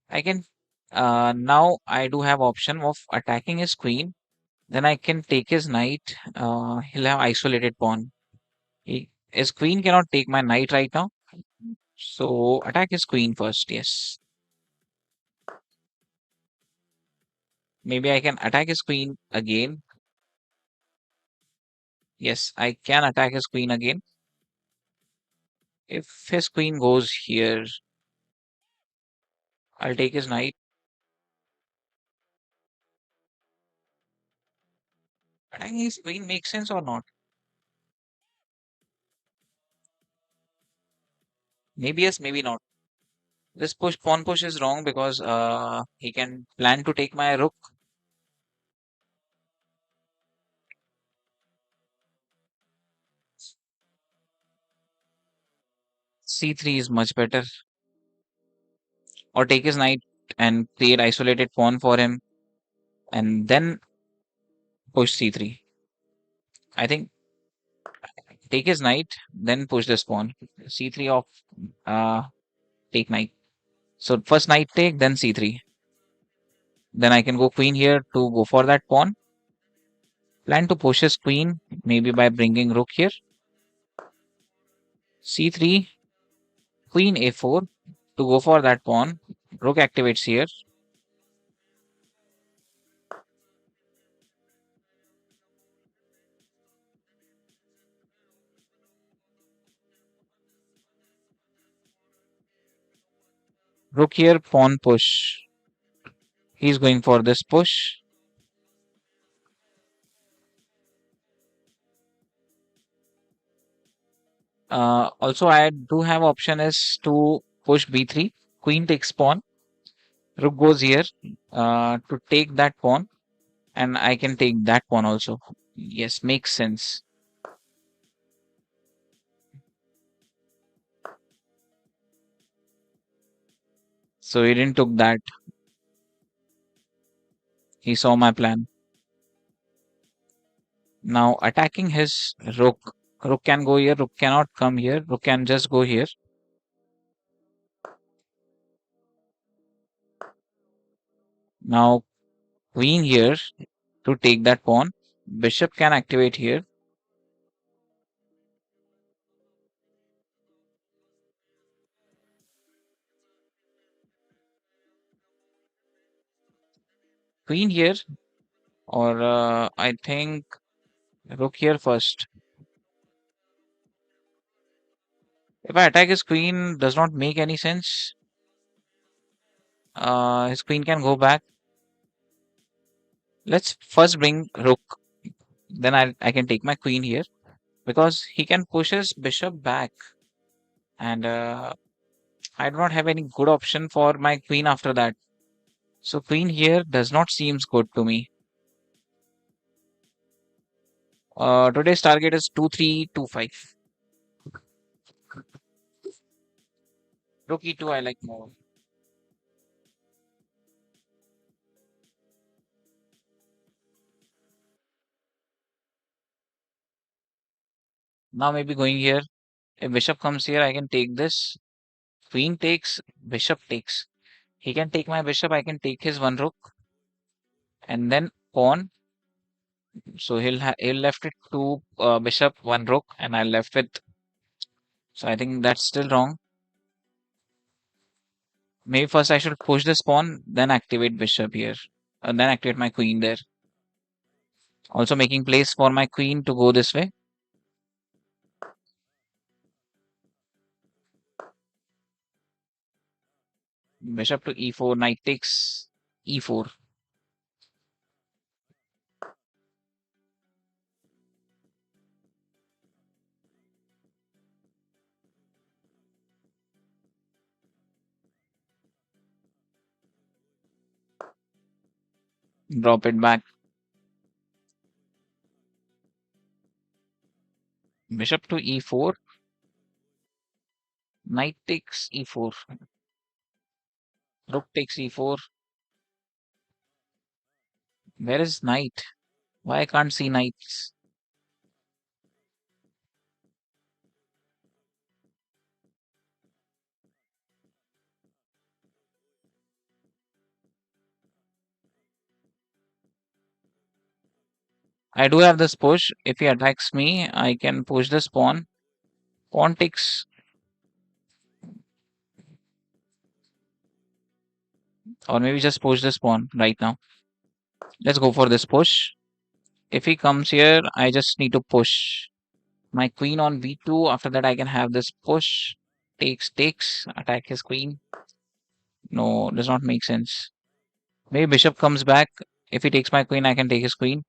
I can now I do have option of attacking his queen. Then I can take his knight. He'll have isolated pawn. His queen cannot take my knight right now. So attack his queen first. Yes. Maybe I can attack his queen again. Yes, I can attack his queen again. If his queen goes here, I'll take his knight. Attacking his queen makes sense or not? Maybe yes, maybe not. This pawn push is wrong because he can plan to take my rook. C3 is much better. Or take his knight and create isolated pawn for him and then push c3. I think take his knight, then push this pawn. C3 of uh take knight. So first knight take, then c3. Then I can go queen here to go for that pawn. Plan to push his queen, maybe by bringing rook here. C3, queen a4 to go for that pawn. Rook activates here. Rook here, pawn push. He's going for this push. Also, I do have option is to push b3. Queen takes pawn. Rook goes here to take that pawn, and I can take that pawn also. Yes, makes sense. So he didn't took that. He saw my plan. Now attacking his rook. Rook can go here. Rook cannot come here. Rook can just go here. Now queen here to take that pawn. Bishop can activate here. Queen here, or I think rook here first. If I attack his queen, does not make any sense. His queen can go back. Let's first bring rook. Then I can take my queen here because he can push his bishop back, and I do not have any good option for my queen after that. So queen here does not seems good to me. Today's target is 2325. Rook e2 I like more. Now maybe going here. If bishop comes here, I can take this. Queen takes, bishop takes. He can take my bishop. I can take his one rook, and then pawn. So he'll left it to bishop one rook, and I left with. So I think that's still wrong. Maybe first I should push this pawn, then activate bishop here, and then activate my queen there. Also making place for my queen to go this way. Bishop to e4, knight takes e4. Drop it back. Bishop to e4, knight takes e4. Rook takes e4. Where is knight? Why I can't see knights? I do have this push. If he attacks me, I can push this pawn. Pawn takes, or maybe just push this pawn right now. Let's go for this push. If he comes here, I just need to push my queen on b2. After that, I can have this push. Takes, attack his queen. No, does not make sense. Maybe bishop comes back. If he takes my queen, I can take his queen.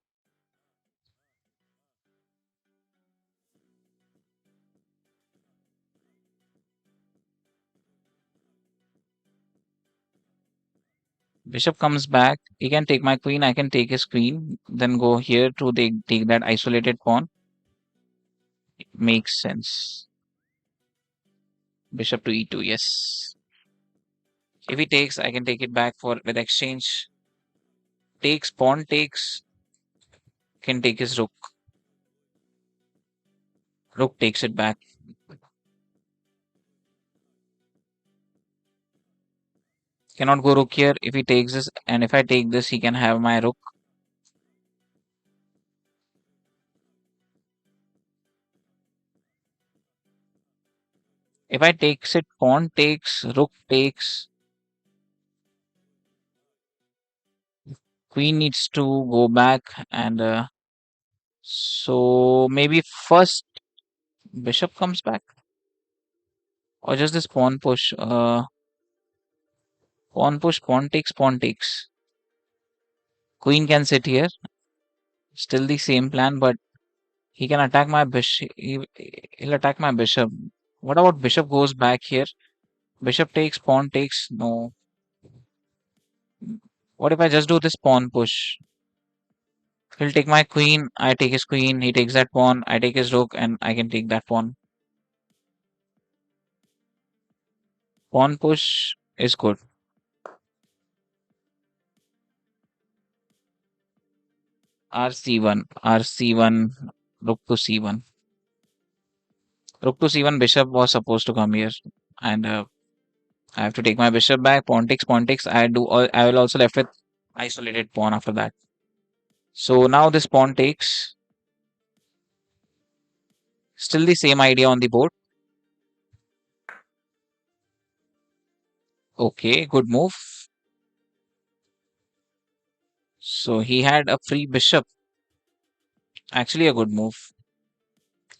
Bishop comes back. He can take my queen. I can take his queen. Then go here to take that isolated pawn. Makes sense. Bishop to e2. Yes. If he takes, I can take it back for with exchange. Takes, pawn takes. Can take his rook. Rook takes it back. Cannot go rook here. If he takes this, and if I take this, he can have my rook. If I takes it, pawn takes, rook takes. Queen needs to go back, and so maybe first bishop comes back, or just this pawn push. Pawn push, pawn takes, pawn takes. Queen can sit here. Still the same plan, but he can attack my bishop. He'll attack my bishop. What about bishop goes back here? Bishop takes, pawn takes. No. What if I just do this pawn push? He'll take my queen. I take his queen. He takes that pawn. I take his rook, and I can take that pawn. Pawn push is good. RC1, RC1, rook to C1. Rook to C1, bishop was supposed to come here. And I have to take my bishop back. Pawn takes, pawn takes. I will also left with isolated pawn after that. So now this pawn takes. Still the same idea on the board. Okay, good move. So he had a free bishop. Actually a good move.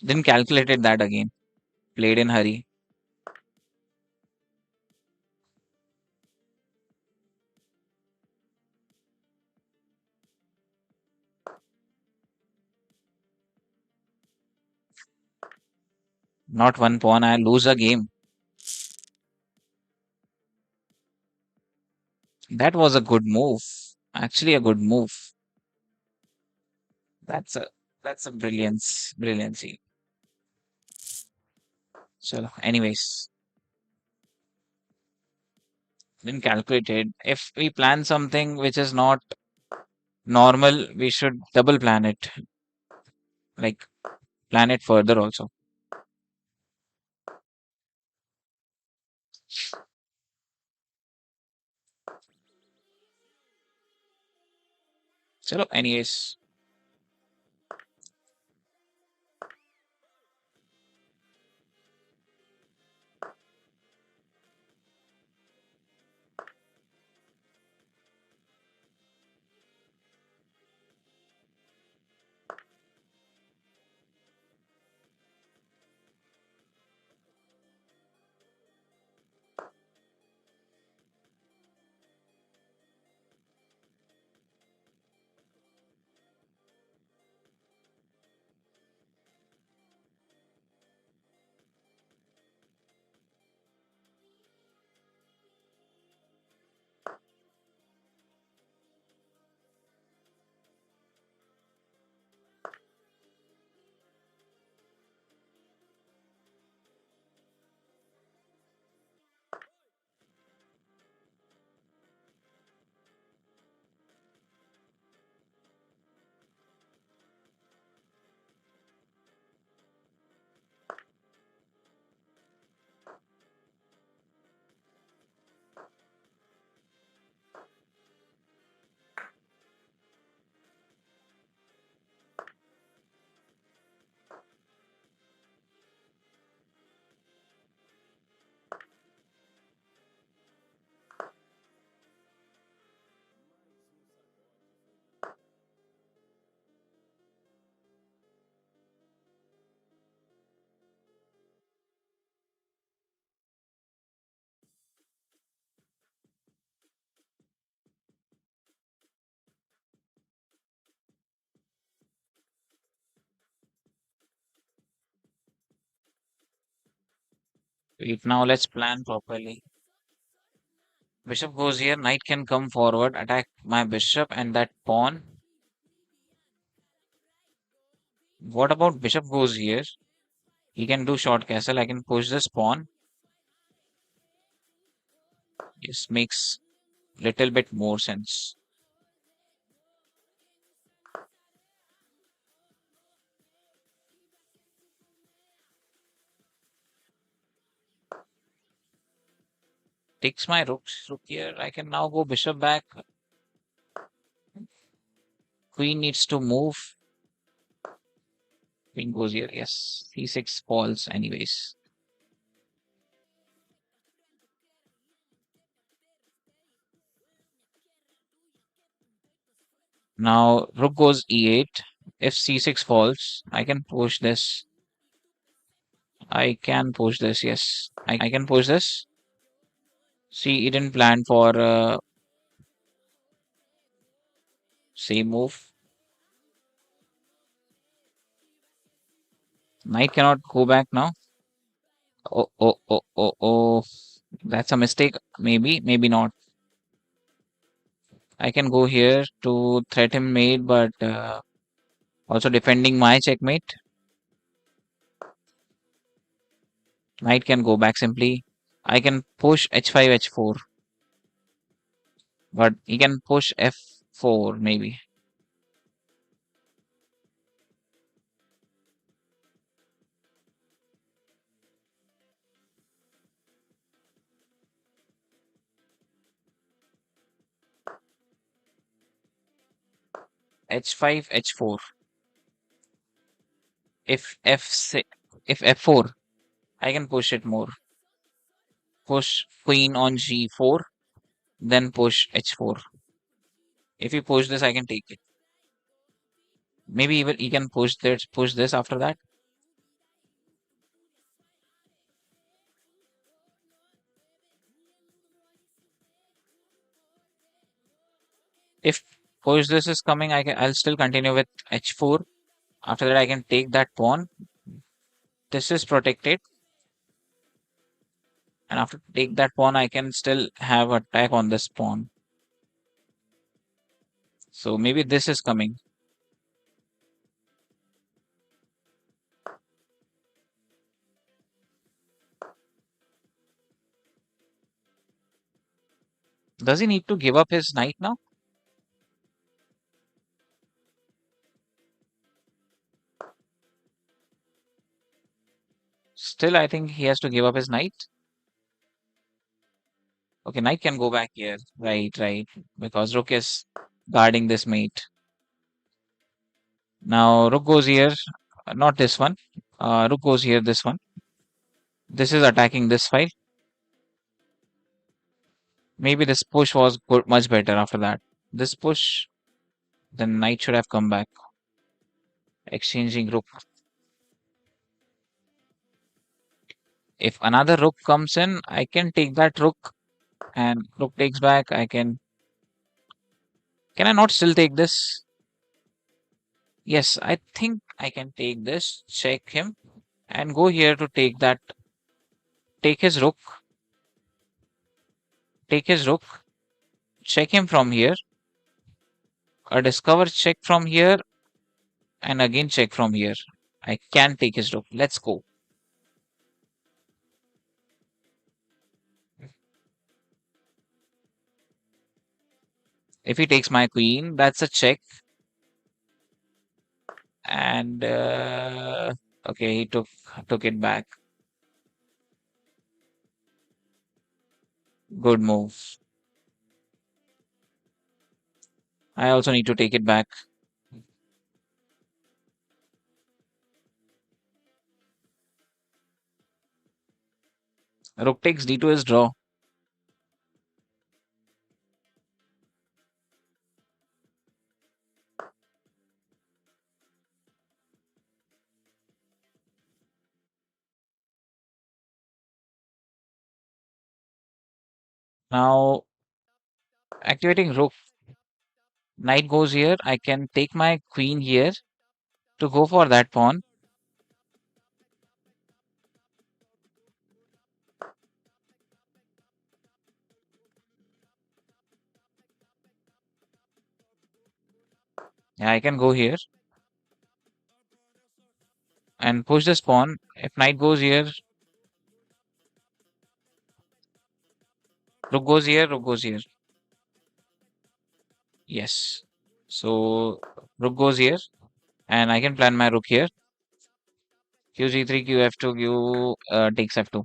Didn't calculated that again. Played in hurry. Not one pawn. I lose a game. That was a good move. Actually a good move. That's a that's a brilliancy. So anyways, didn't calculate it. If we plan something which is not normal, we should double plan it. Like plan it further also. So anyways, wait now let's plan properly. Bishop goes here, knight can come forward, attack my bishop and that pawn. What about bishop goes here? He can do short castle. I can push this pawn. This makes little bit more sense. Takes my rook here. I can now go bishop back. Queen needs to move. Queen goes here. Yes, c6 falls anyways. Now rook goes e8. If c6 falls, I can push this. I can push this. Yes, I can push this. See, he didn't plan for same move. Knight cannot go back now. Oh, oh, oh, oh, oh. That's a mistake. Maybe, maybe not. I can go here to threat him mate, but also defending my checkmate. Knight can go back simply. I can push h5, h4, but he can push f4 maybe. h5, h4. If f6, if f4, I can push it more. Push queen on g4, then push h4. If you push this, I can take it. Maybe even he can push this after that. If push this is coming, I'll still continue with h4. After that, I can take that pawn. This is protected, and after take that pawn, I can still have attack on this pawn. So maybe this is coming. Does he need to give up his knight now? Still, I think he has to give up his knight. Okay, knight can go back here. Right, right. Because rook is guarding this mate. Now rook goes here. Not this one. Rook goes here, this one. This is attacking this file. Maybe this push was good, much better after that. This push, then knight should have come back. Exchanging rook. If another rook comes in, I can take that rook and rook takes back. Can I not still take this? Yes, I think I can take this, check him, and go here to take his rook, check him from here, a discover check from here, and again check from here. I can take his rook. Let's go. If he takes my queen, that's a check. And okay, he took it back. Good move. I also need to take it back. Rook takes d2 is draw. Now activating rook. Knight goes here. I can take my queen here to go for that pawn. Yeah, I can go here and push this pawn. If knight goes here, rook goes here, rook goes here. Yes. So rook goes here, and I can plan my rook here. Q g3, q f2, q takes f2.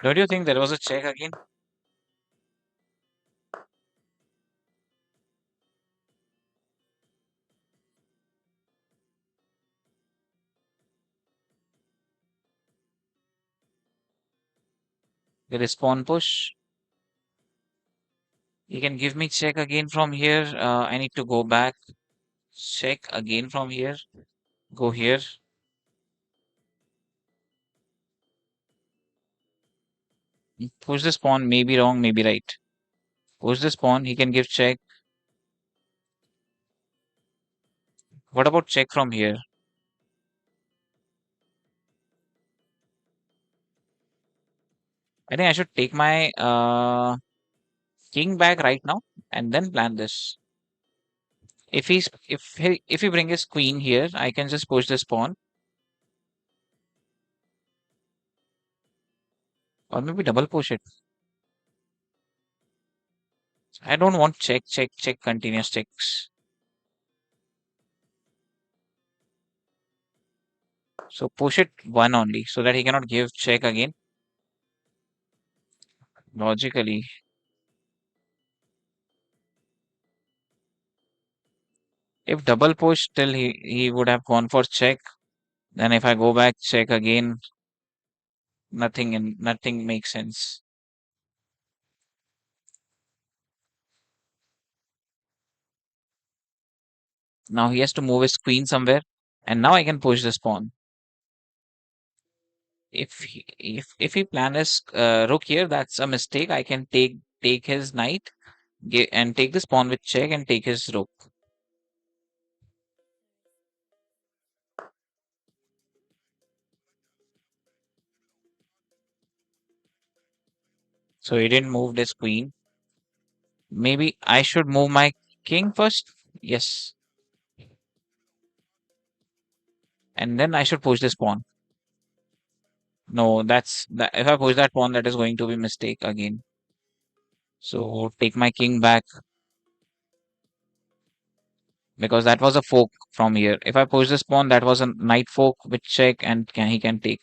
Don't you think there was a check again? There is pawn push. You can give me check again from here. I need to go back. Check again from here. Go here. Push this pawn. Maybe wrong, maybe right. Push this pawn. He can give check. What about check from here? I think I should take my king back right now and then plan this. If he bring his queen here, I can just push this pawn or maybe double push it. I don't want check, check, check, continuous checks. So push it one only so that he cannot give check again. Logically, if double push, still he would have gone for check. Then if I go back check again, nothing makes sense. Now he has to move his queen somewhere, and now I can push this pawn. If he plan his rook here, that's a mistake. I can take his knight and take this pawn with check and take his rook. So he didn't move this queen. Maybe I should move my king first. Yes, and then I should push this pawn. No, that's that. If I push that pawn, that is going to be mistake again. So take my king back because that was a fork from here. If I push this pawn, that was a knight fork with check and he can take.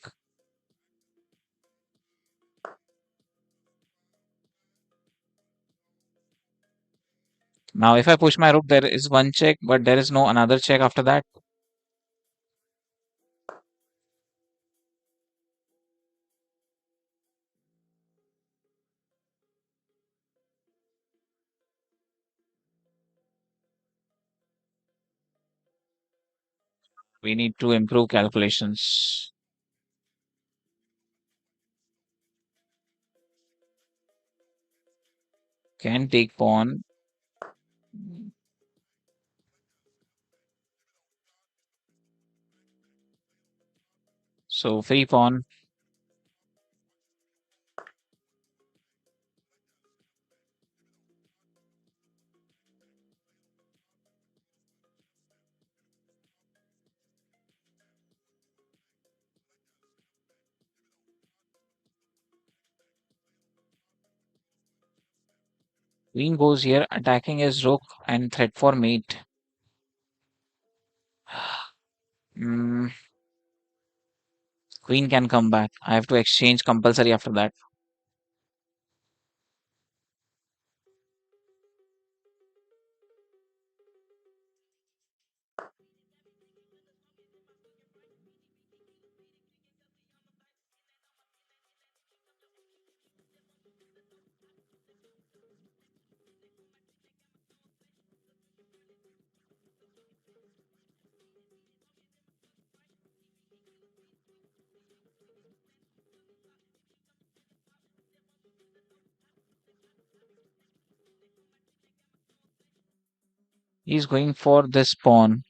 Now if I push my rook, there is one check, but there is no another check after that. We need to improve calculations. Can take pawn. So free pawn. Queen goes here, attacking his rook and threat for mate. Mm, queen can come back. I have to exchange compulsory after that. He's going for this pawn.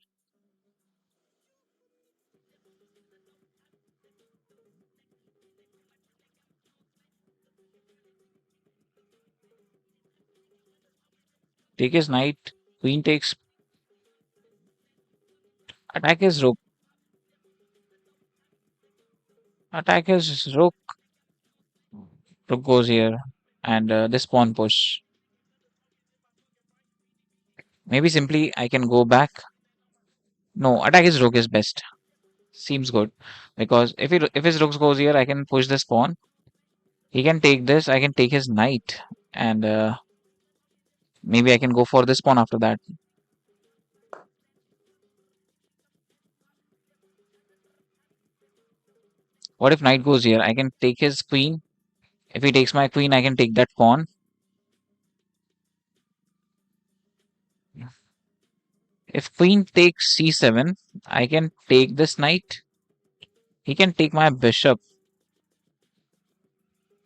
Take his knight. Queen takes. Attack his rook. Attack his rook. Rook goes here. And this pawn push. Maybe simply I can go back. No, attack his rook is best. Seems good. Because if his rook goes here, I can push this pawn. He can take this. I can take his knight. And maybe I can go for this pawn after that. What if knight goes here? I can take his queen. If he takes my queen, I can take that pawn. If queen takes c7, I can take this knight. He can take my bishop.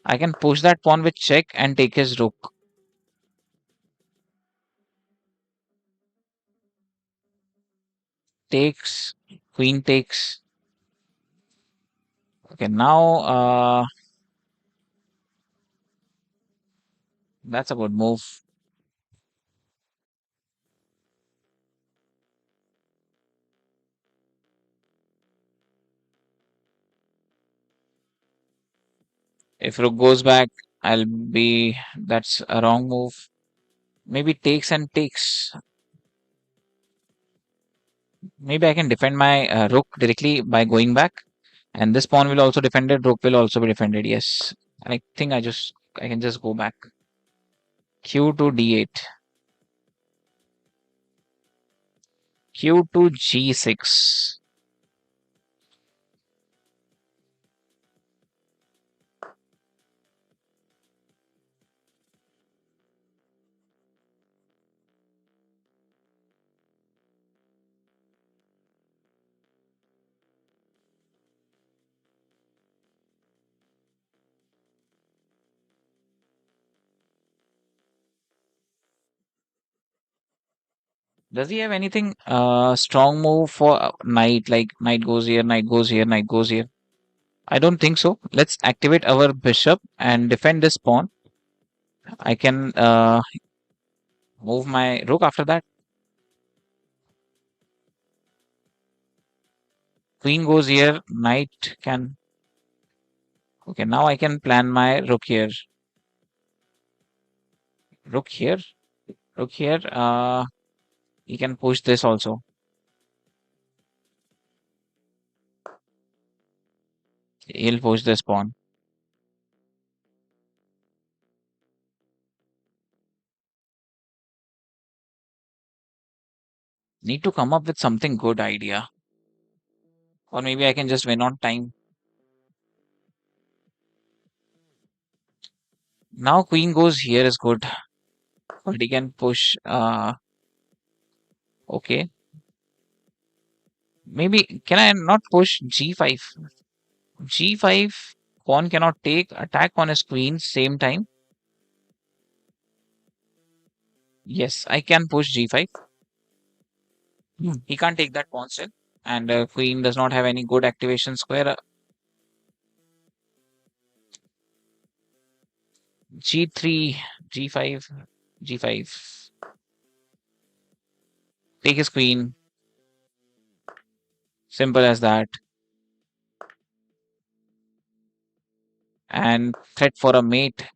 I can push that pawn with check and take his rook. Takes, queen takes. Okay, now that's a good move. If rook goes back, I'll be. That's a wrong move. Maybe takes and takes. Maybe I can defend my rook directly by going back. And this pawn will also defend it. Rook will also be defended. Yes. I think I can just go back. Q to d8. Q to g6. Does he have anything strong move for knight? Like knight goes here, knight goes here, knight goes here. I don't think so. Let's activate our bishop and defend this pawn. I can move my rook after that. Queen goes here, knight can. Okay, now I can plan my rook here. Rook here, rook here. He can push this also. He'll push this pawn. Need to come up with something good idea. Or maybe I can just win on time. Now queen goes here is good. But he can push. Okay. Maybe can I not push g5? G5 pawn cannot take attack on his queen same time. Yes, I can push g5. He can't take that pawn still. And queen does not have any good activation square. G3, g5, g5. Take his queen. Simple as that. And threat for a mate.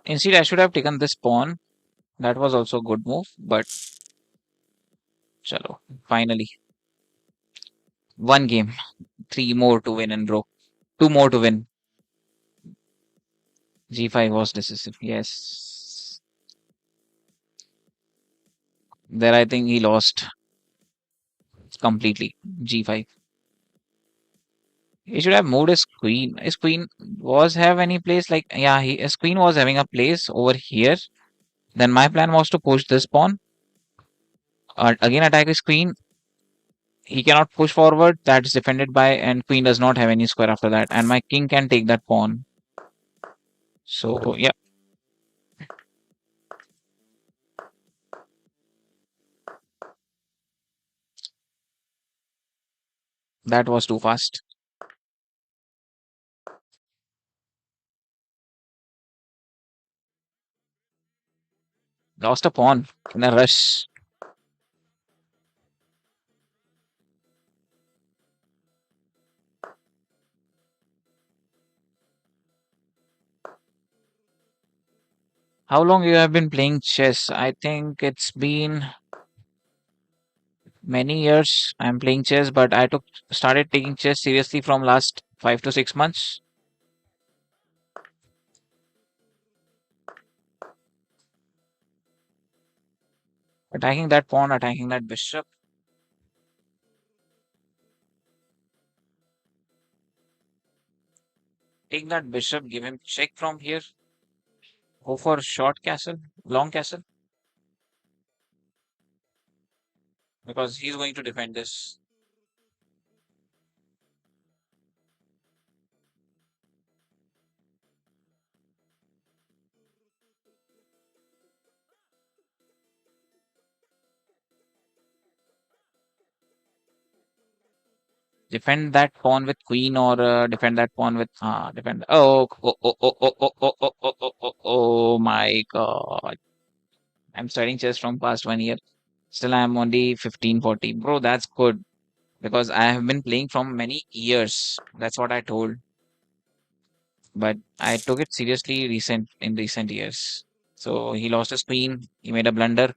Instead, I should have taken this pawn. That was also a good move, but chalo. Finally, one game, three more to win and bro. Two more to win. G5 was decisive. Yes. There, I think he lost completely. G5. He should have moved his queen. His queen was have any place like yeah, his queen was having a place over here. Then my plan was to push this pawn. Again attack his queen. He cannot push forward. That is defended by and queen does not have any square after that. And my king can take that pawn. So yeah, that was too fast. Lost a pawn in a rush. How long you have been playing chess? I think it's been many years. I'm playing chess, but I took started taking chess seriously from last 5 to 6 months. Attacking that pawn, attacking that bishop. Take that bishop, give him check from here. Go for short castle, long castle, because he's going to defend this. Defend that pawn with queen or defend that pawn with defend. Oh my god! I'm studying chess from past 1 year. Still, I'm only 1540. Bro, that's good because I have been playing from many years. That's what I told. But I took it seriously recent years. So he lost his queen. He made a blunder.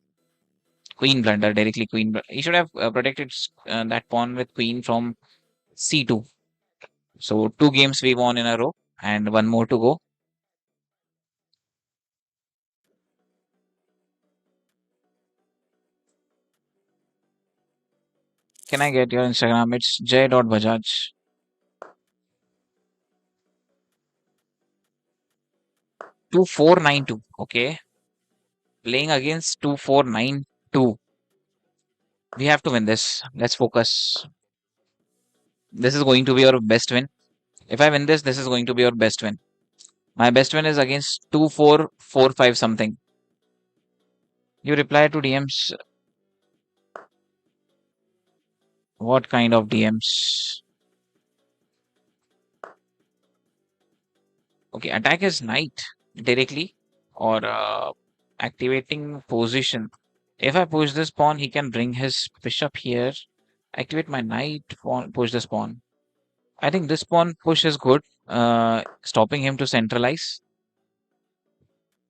Queen blunder, directly queen. He should have protected that pawn with queen from c2. So two games we won in a row, and one more to go. Can I get your Instagram? It's j.bajaj. 2492. Okay. Playing against 2492. We have to win this. Let's focus. This is going to be our best win. If I win this, this is going to be our best win. My best win is against 2445 something. You reply to DMs. What kind of DMs? Okay, attack is knight directly or activating position. If I push this pawn, he can bring his bishop here. Activate my knight, push this pawn. I think this pawn push is good, stopping him to centralize.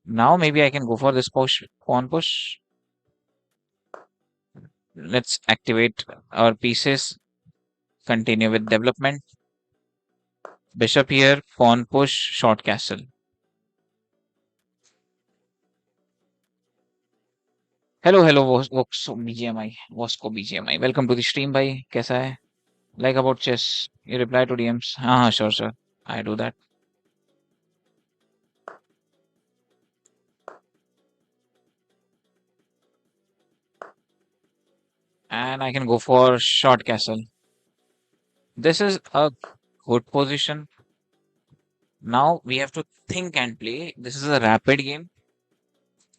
Now maybe I can go for this push, pawn push. Let's activate our pieces. Continue with development. Bishop here, pawn push, short castle. Hello hello वो BGMI वॉस्को BGMI welcome to the stream भाई कैसा है like about chess you reply to DMs हाँ हाँ sure sure I do that and I can go for short castle. This is a good position. Now we have to think and play. This is a rapid game,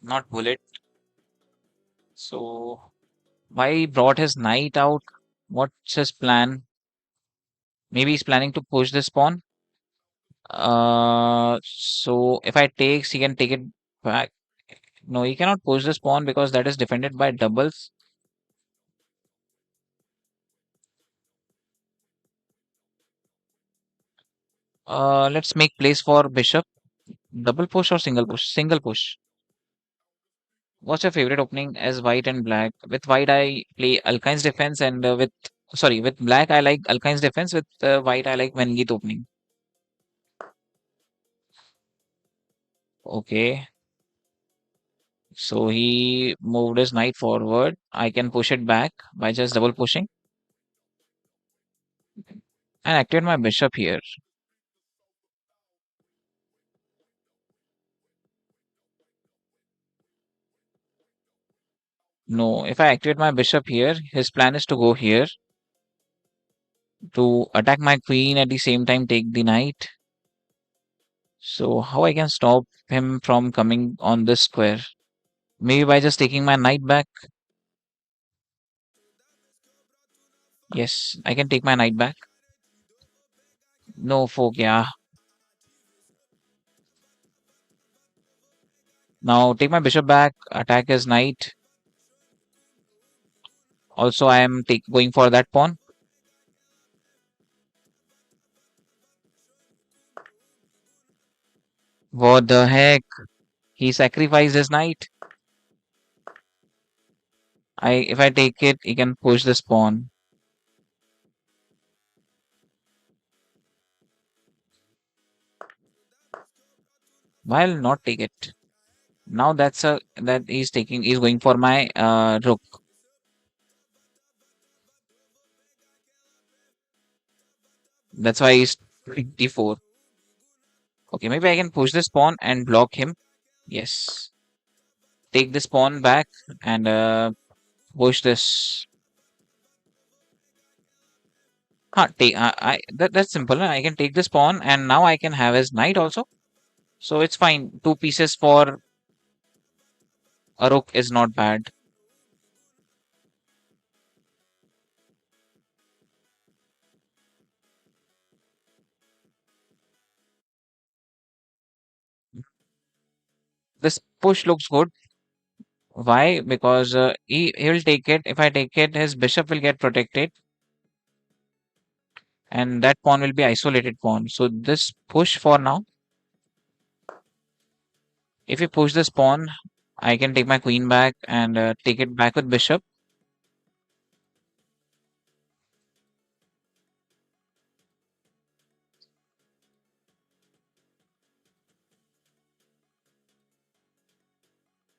not bullet. So why he brought his knight out? What's his plan? Maybe he's planning to push this pawn. So if I takes, he can take it back. No, he cannot push this pawn because that is defended by doubles. Let's make place for bishop. Double push or single push? Single push. What's your favorite opening as white and black? With white, I play Alkine's defense, and with black, I like Alkine's defense. With white, I like Vengit opening. Okay, so he moved his knight forward. I can push it back by just double pushing and activate my bishop here. No, if I activate my bishop here, his plan is to go here to attack my queen at the same time take the knight. So how I can stop him from coming on this square? Maybe by just taking my knight back. Yes, I can take my knight back. No folk, yeah. Now take my bishop back, attack his knight. Also, I am going for that pawn. What the heck? He sacrificed his knight. If I take it, he can push this pawn. Why I'll not take it? Now that he's going for my rook. That's why he's d4. Okay, maybe I can push this pawn and block him. Yes. Take this pawn back and push this. That's simple. I can take this pawn and now I can have his knight also. So it's fine. Two pieces for a rook is not bad. This push looks good. Why? Because he will take it. If I take it, his bishop will get protected, and that pawn will be isolated pawn. So this push for now. If you push this pawn, I can take my queen back and take it back with bishop.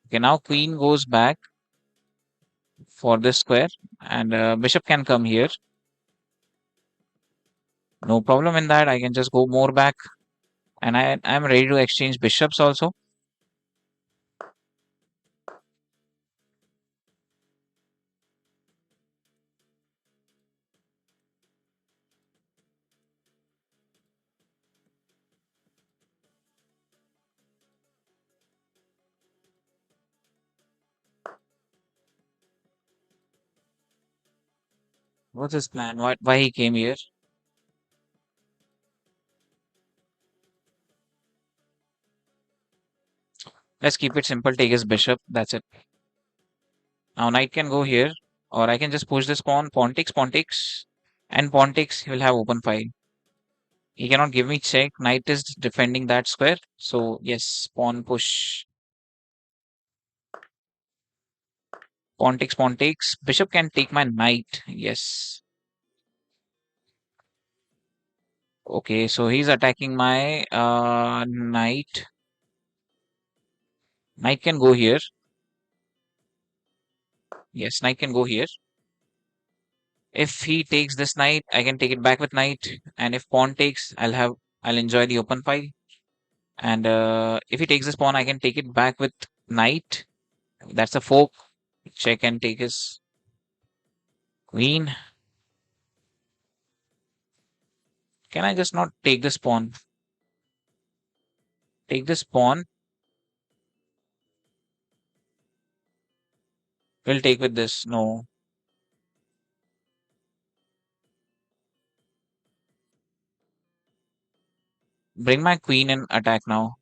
Okay, now queen goes back for this square, and bishop can come here. No problem in that. I can just go more back, and I'm ready to exchange bishops also. What's his plan? Why he came here? Let's keep it simple. Take his bishop. That's it. Now knight can go here, or I can just push this pawn. Pawn takes, and pawn takes. He will have open file. He cannot give me check. Knight is defending that square. So yes, pawn push. Pawn takes, pawn takes. Bishop can take my knight. Yes. Okay, so he's attacking my knight. Knight can go here. Yes, knight can go here. If he takes this knight, I can take it back with knight. And if pawn takes, I'll enjoy the open file. And if he takes this pawn, I can take it back with knight. That's a fork. Check and take his queen. Can I just not take this pawn? Take this pawn. We'll take with this. No. Bring my queen and attack now.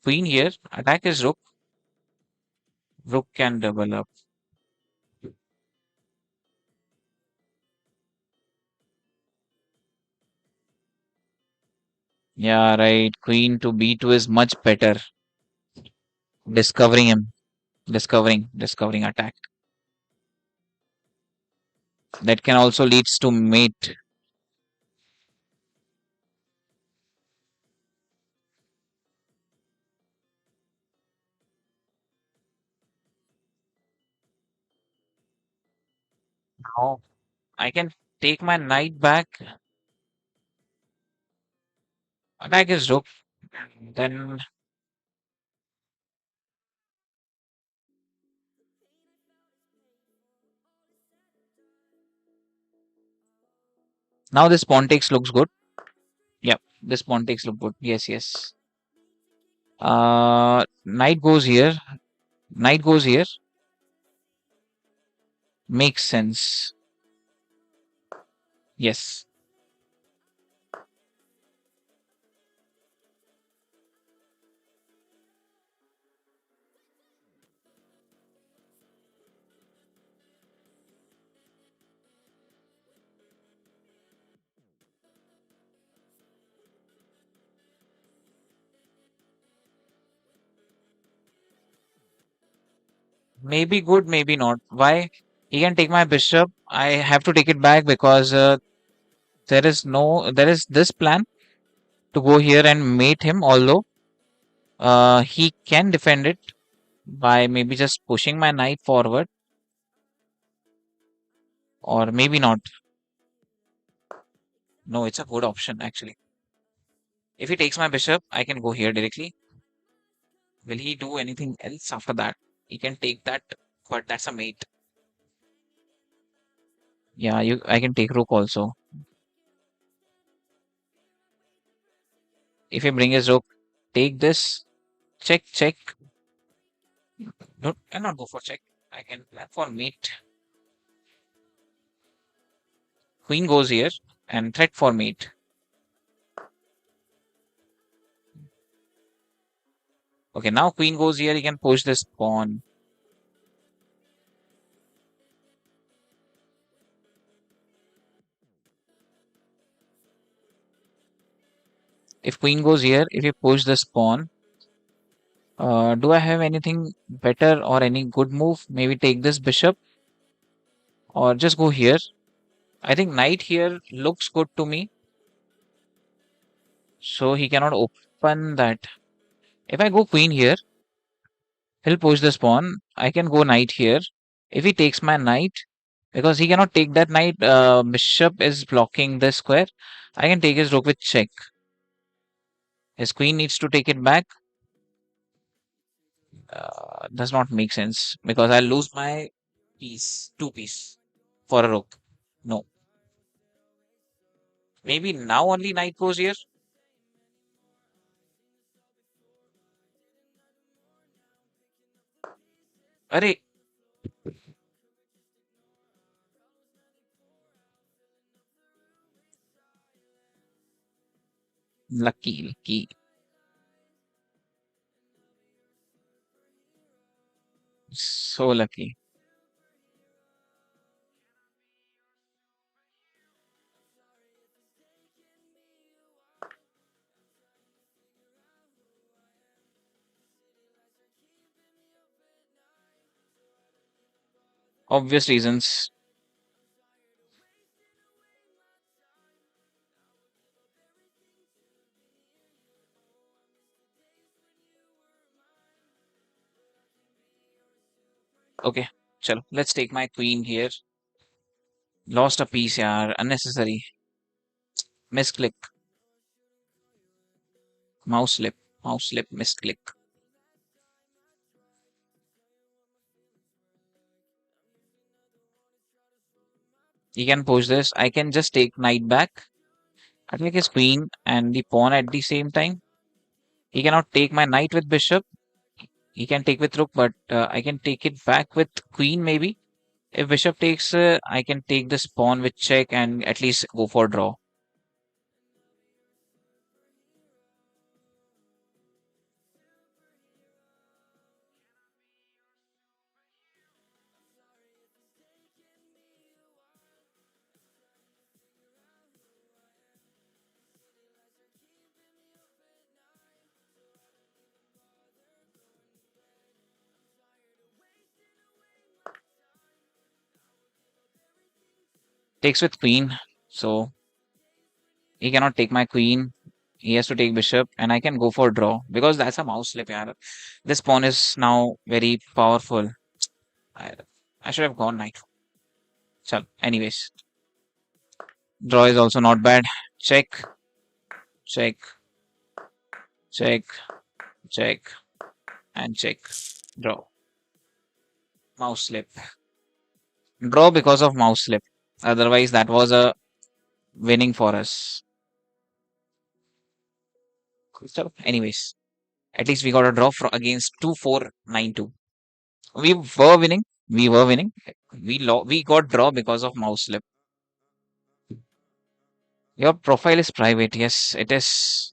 Queen here. Attack his rook. Rook can double up. Yeah, right. Queen to b2 is much better. Discovering him. Discovering attack. That can also leads to mate. Now I can take my knight back. Attack his rook. Then now this pawn takes looks good. Yep, this pawn takes look good. Yes, yes. Knight goes here. Knight goes here. Makes sense. Yes. Maybe good, maybe not. Why? He can take my bishop. I have to take it back because there is this plan to go here and mate him, although he can defend it by maybe just pushing my knight forward, or maybe not. No, it's a good option actually. If he takes my bishop, I can go here directly. Will he do anything else after that? He can take that, but that's a mate. Yeah, you. I can take rook also. If he bring his rook, take this. Check, check. Don't cannot go for check. I can plan for mate. Queen goes here and threat for mate. Okay, now queen goes here. He can push this pawn. If queen goes here, if you push this pawn, do I have anything better or any good move? Maybe take this bishop or just go here. I think knight here looks good to me, so he cannot open that. If I go queen here, he'll push this pawn. I can go knight here. If he takes my knight, because he cannot take that knight, bishop is blocking the square. I can take his rook with check. His queen needs to take it back. Does not make sense because I lose my piece, two piece for a rook. No, maybe now only knight goes here. Array, lucky, lucky, so lucky. Obvious reasons. Okay, chalo. Let's take my queen here. Lost a piece, yaar. Unnecessary. Misclick. Mouse slip. Mouse slip. Misclick. He can push this. I can just take knight back. Attack his queen and the pawn at the same time. He cannot take my knight with bishop. He can take with rook, but I can take it back with queen maybe. If bishop takes, I can take this pawn with check and at least go for draw. Takes with queen, so he cannot take my queen. He has to take bishop, and I can go for draw because that's a mouse slip. Yeah, this pawn is now very powerful. I, I should have gone knight. Chal. Anyways, draw is also not bad. Check, check, check, check, and check. Draw. Mouse slip. Draw because of mouse slip. Otherwise, that was a winning for us. So, anyways, at least we got a draw against 2492. We were winning. We were winning. We got draw because of mouse slip. Your profile is private. Yes, it is.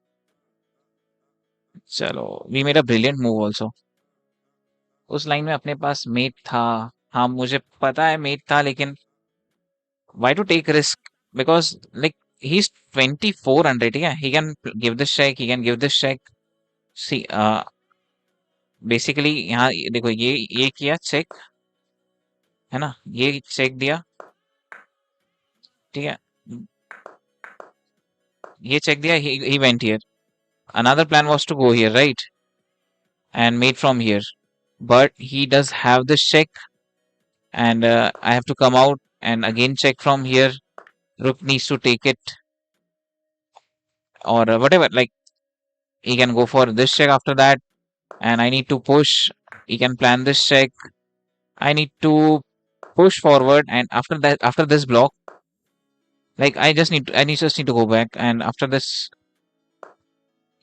चलो, we made a brilliant move also. उस line में अपने पास met था. हाँ, मुझे पता है met था, लेकिन why to take risk? Because like he's 2400. Yeah, he can give this check. He can give this check. See, basically यहाँ देखो, ये किया चेक, है ना, ये चेक दिया, ठीक है, ये चेक दिया, he went here. Another plan was to go here, right, and mate from here, but he does have this check, and I have to come out and again check from here. Rook needs to take it, or whatever, like he can go for this check after that, and I need to push. He can plan this check. I need to push forward, and after that, after this block, like just need to go back, and after this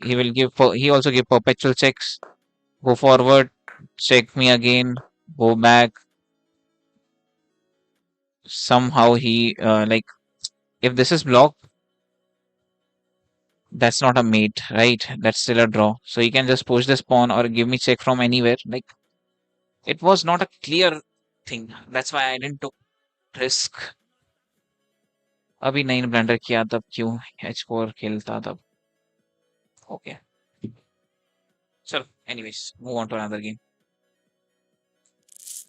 he will give, he also give perpetual checks. Go forward, check me again, go back. Somehow he like, if this is blocked, that's not a mate, right? That's still a draw. So he can just push this pawn or give me check from anywhere. Like, it was not a clear thing. That's why I didn't took risk. अभी नहीं blunder किया तब क्यों h4 खेलता तब. Okay. So, anyways, move on to another game.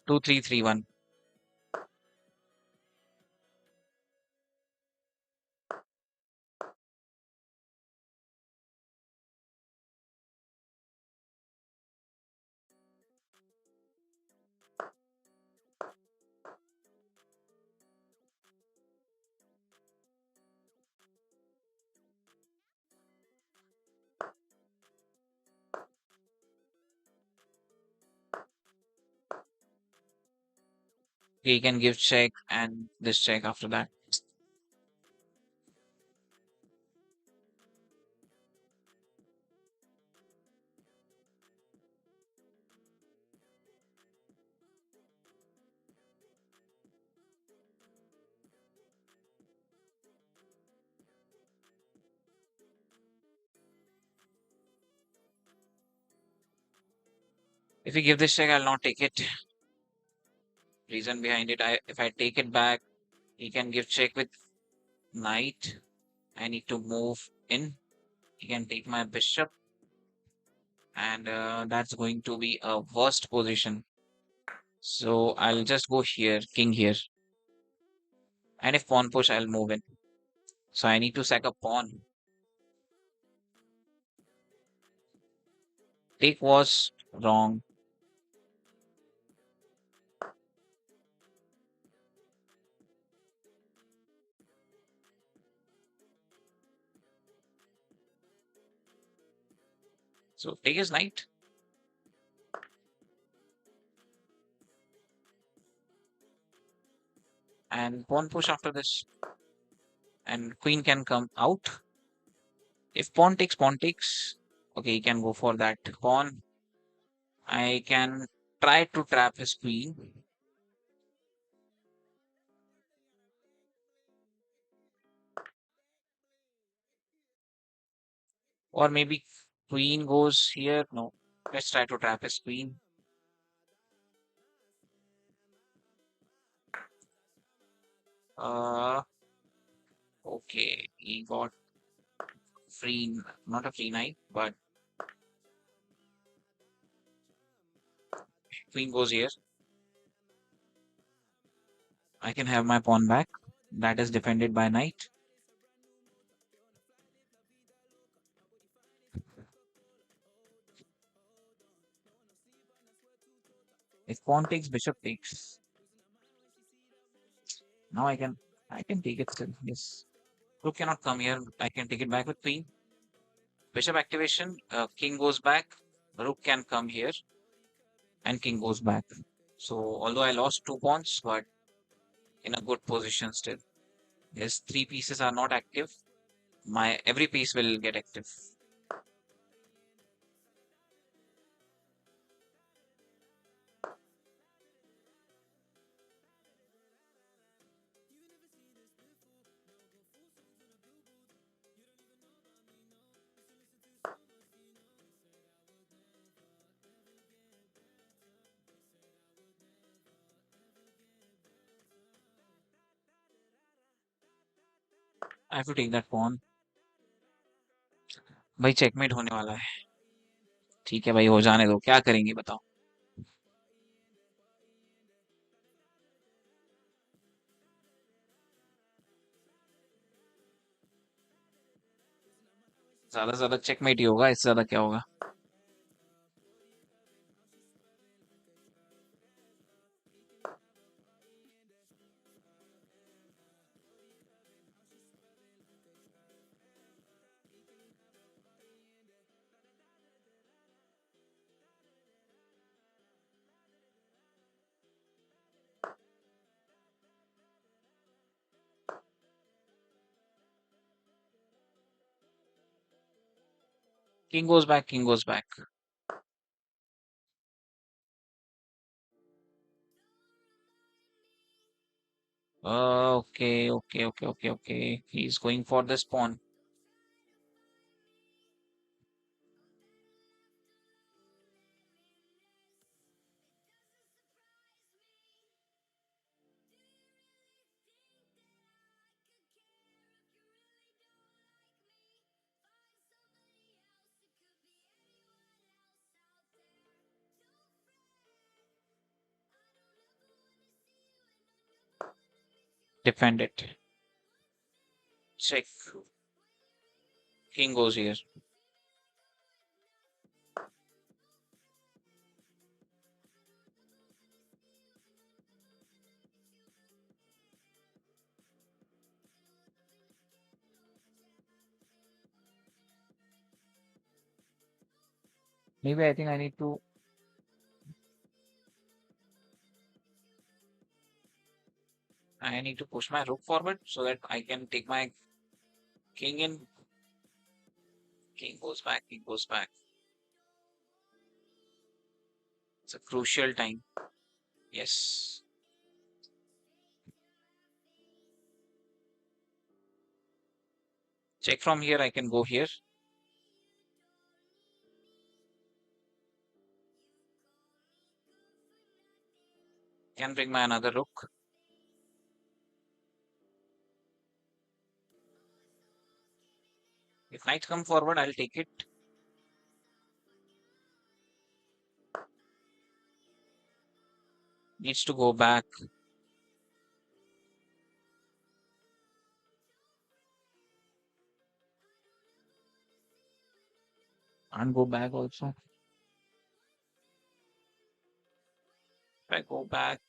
2-3-3-1. He can give check and this check after that. If you give this check, I'll not take it. Reason behind it, if I take it back, he can give check with knight. I need to move in. He can take my bishop, and that's going to be a worst position. So I'll just go here, king here, and if pawn push, I'll move in. So I need to sack a pawn. Take was wrong. So take his knight. And pawn push after this. And queen can come out. If pawn takes, pawn takes. Okay, he can go for that pawn. I can try to trap his queen. Or maybe queen goes here. No, let's try to trap his queen. Uh, okay, he got free, not a free knight, but queen goes here. I can have my pawn back. that is defended by knight. If pawn takes, bishop takes. Now I can take it still. Yes. Rook cannot come here. I can take it back with queen. Bishop activation. King goes back. Rook can come here, and king goes back. So although I lost 2 pawns, but in a good position still. Yes, 3 pieces are not active. My every piece will get active. I have to take that pawn. भाई checkmate होने वाला है. ठीक है भाई, हो जाने दो. क्या करेंगे बताओ. ज्यादा से ज्यादा चेकमेट ही होगा, इससे ज्यादा क्या होगा. King goes back, king goes back. Okay, okay, okay, okay, okay. He's going for this pawn. Defend it. Check. King goes here. Maybe I think I need to push my rook forward so that I can take my king in. King goes back, king goes back. It's a crucial time. Yes. Check from here, I can go here. Can bring my another rook. If knight come forward, I'll take it. Needs to go back. And go back also. If I go back,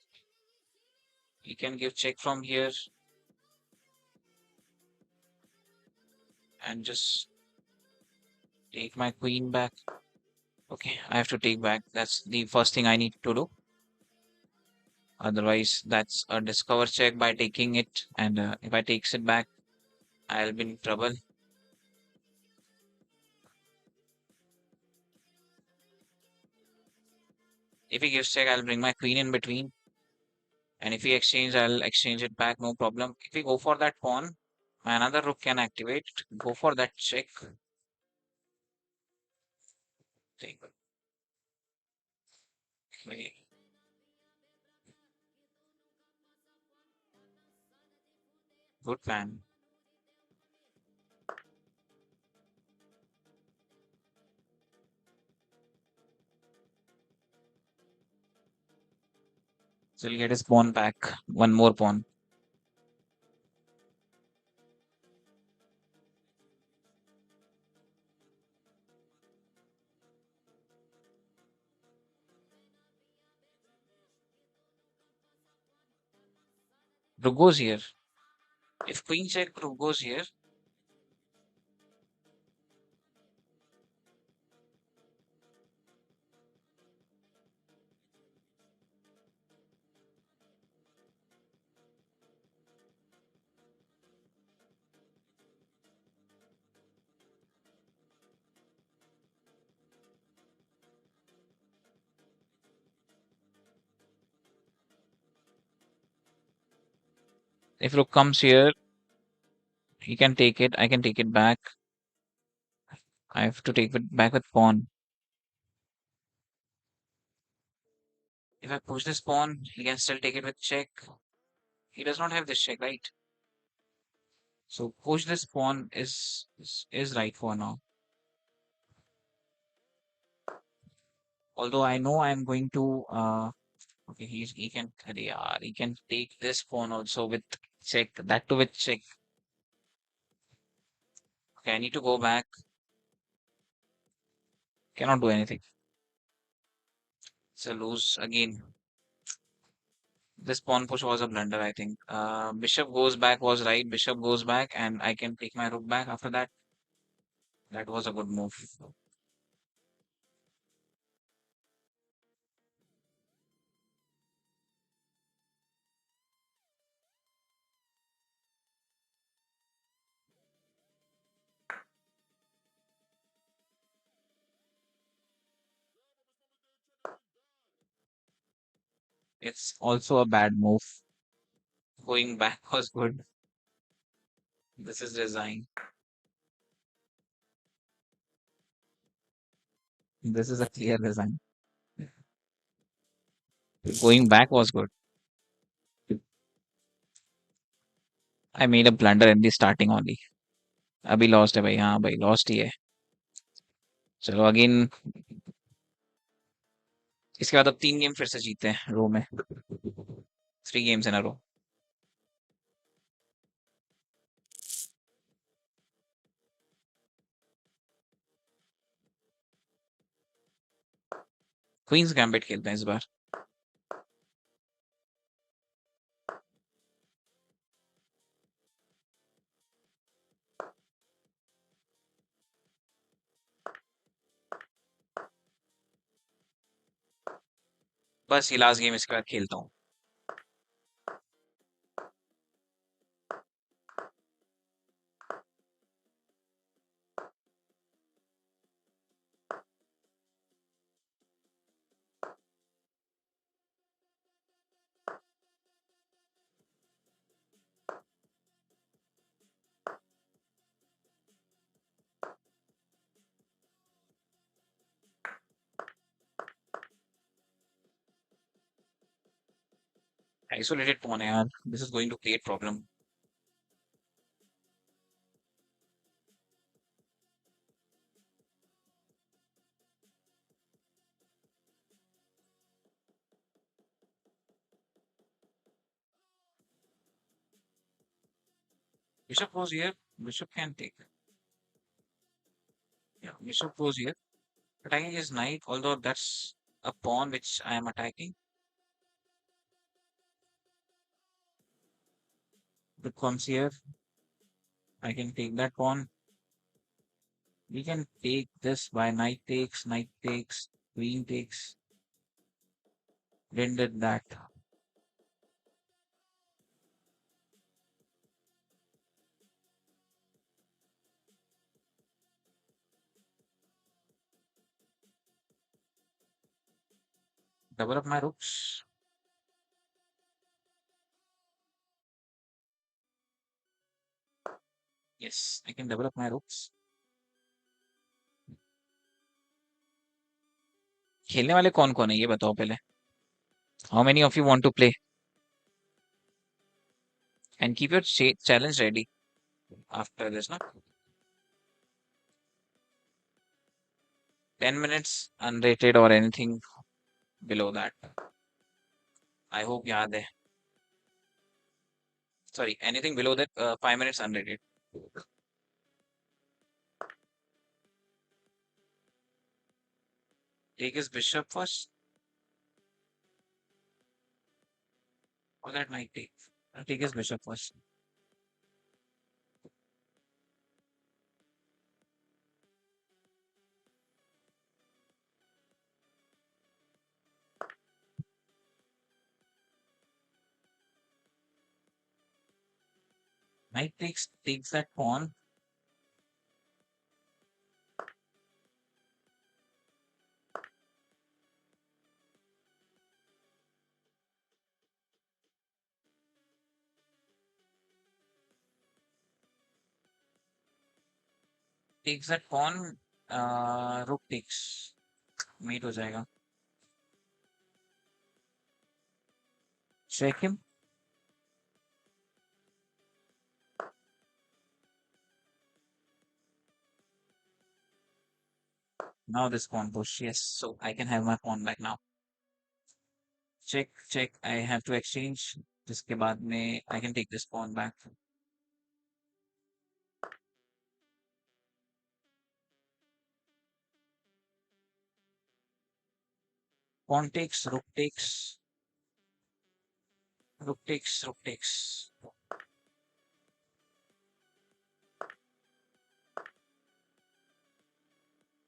you can give check from here and just take my queen back. Okay, I have to take back. That's the first thing I need to do. Otherwise, that's a discover check by taking it. And if I takes it back, I'll be in trouble. If he gives check, I'll bring my queen in between. And if he exchange, I'll exchange it back, no problem. If we go for that pawn, my another rook can activate. Go for that check. Take wait, good plan. So he'll get his pawn back. One more pawn. Rook goes here. If queen check, rook goes here. If rook comes here, he can take it. I can take it back. I have to take it back with pawn. If I push this pawn, he can still take it with check. He does not have this check, right? So push this pawn is right for now. Although I know I'm going to okay, he can take this pawn also with check, that too with check. Okay, I need to go back. Cannot do anything. So lose again. This pawn push was a blunder, I think. Bishop goes back was right. Bishop goes back, and I can take my rook back after that. That was a good move. It's also a bad move. Going back was good. This is design. This is a clear design. Going back was good. I made a blunder in the starting only. अभी lost है भाई, हाँ भाई lost ही है. चलो again, इसके बाद अब 3 गेम फिर से जीते हैं रो में. 3 गेम्स इन अ रो. क्वींस गैम्बिट खेलते हैं इस बार. बस ये लास्ट गेम, इसके बाद खेलता हूँ. आइसोलेटेड कौन है यार, this is going to create problem. Bishop goes here. Bishop can take. Yeah, bishop goes here. Attacking his knight, although that's a pawn which I am attacking. Rook comes here. I can take that pawn. We can take this by knight takes, queen takes. Then did that. Double up my rooks. Yes, I can double up my rooks. खेलने वाले कौन कौन है ये बताओ पहले. How many of you want to play? And keep your challenge ready after this, no? 10 minutes unrated or anything below that. I hope yaad hai. Sorry, anything below that, 5 minutes unrated. Take his bishop first. Or that knight take. I'll take his bishop first. Knight takes that pawn. Takes that pawn. Rook takes. Mate हो जाएगा. Check him. Now this pawn push. Yes, so I can have my pawn back now. Check, check. I have to exchange. जिसके बाद में I can take this pawn back. Pawn takes, rook takes, rook takes, rook takes.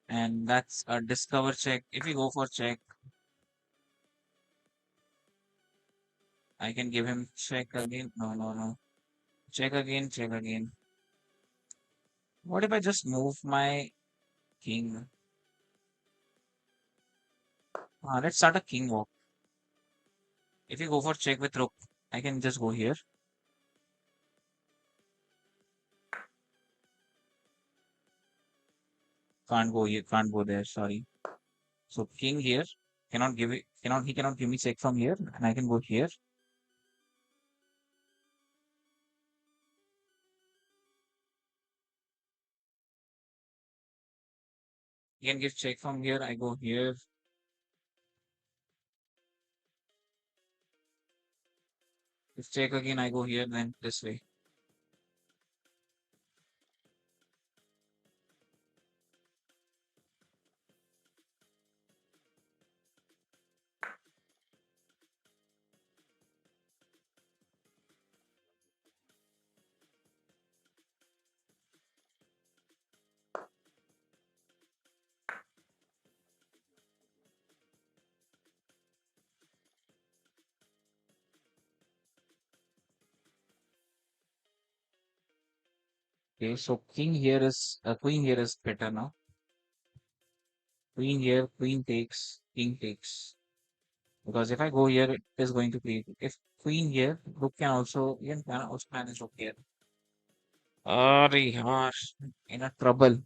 And that's a discover check. If we go for check, I can give him check again. No, no, no. Check again, check again. What if I just move my king? Let's start a king walk. If you go for check with rook, I can just go here. Can't go here, can't go there, sorry. So king here, he cannot give me check from here, and I can go here. He can give check from here, I go here. If check again, I go here, then this way. Okay, so queen here is better now. Queen here, queen takes, king takes. Because if I go here, it is going to be if queen here, rook can also manage rook here. अरे यार, in a trouble.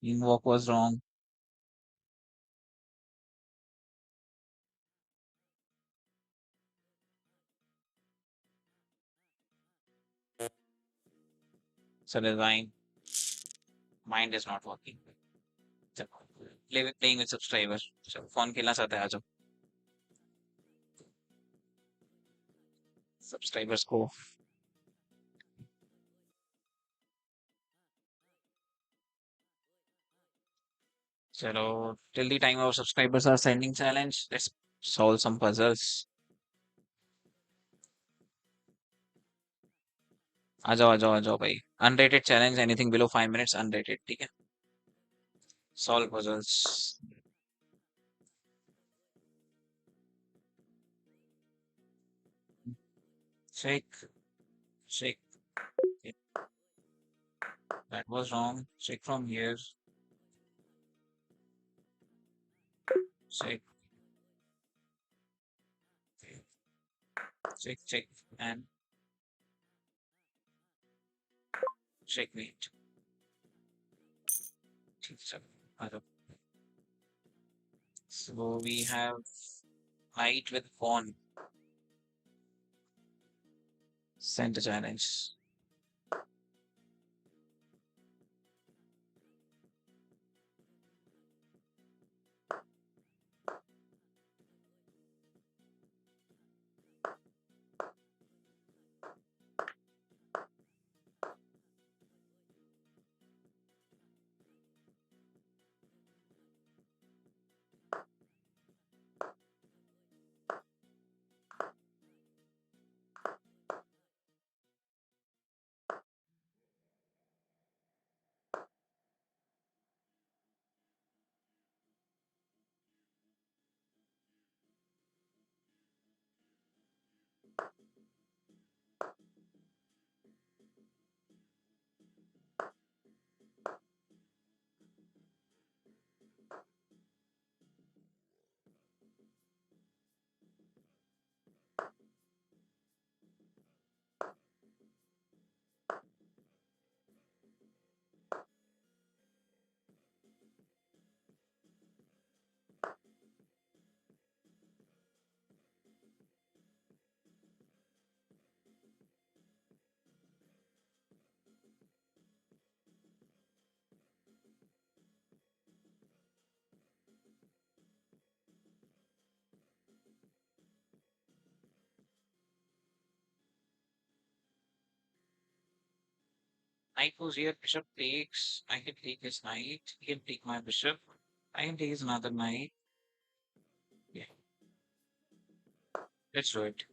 King walk was wrong. So design mind is not working. So, playing with subscriber. So phone खेलना चाहता है आ जाओ. Subscribers को. चलो, till the time our subscribers are sending challenge, let's solve some puzzles. आ जाओ भाई. Unrated challenge, anything below 5 minutes, unrated. ठीक है. Solve puzzles. Check, check. Okay, that was wrong. Check from here. Check, check, check, and checkmate. ठीक है, आ जाओ. So we have knight with pawn. Send a challenge. Knight goes here, bishop takes. I can take his knight. He can take my bishop. I can take his another knight. Yeah, let's do it.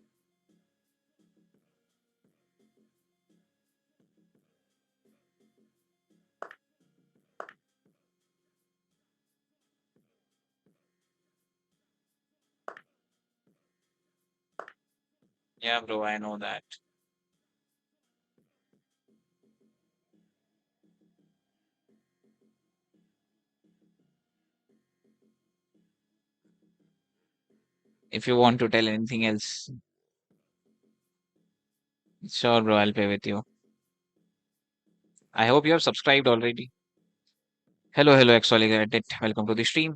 Yeah, bro, I know that. If you want to tell anything else, sure, bro, I'll pay with you. I hope you have subscribed already. Hello, hello, actually, welcome to the stream.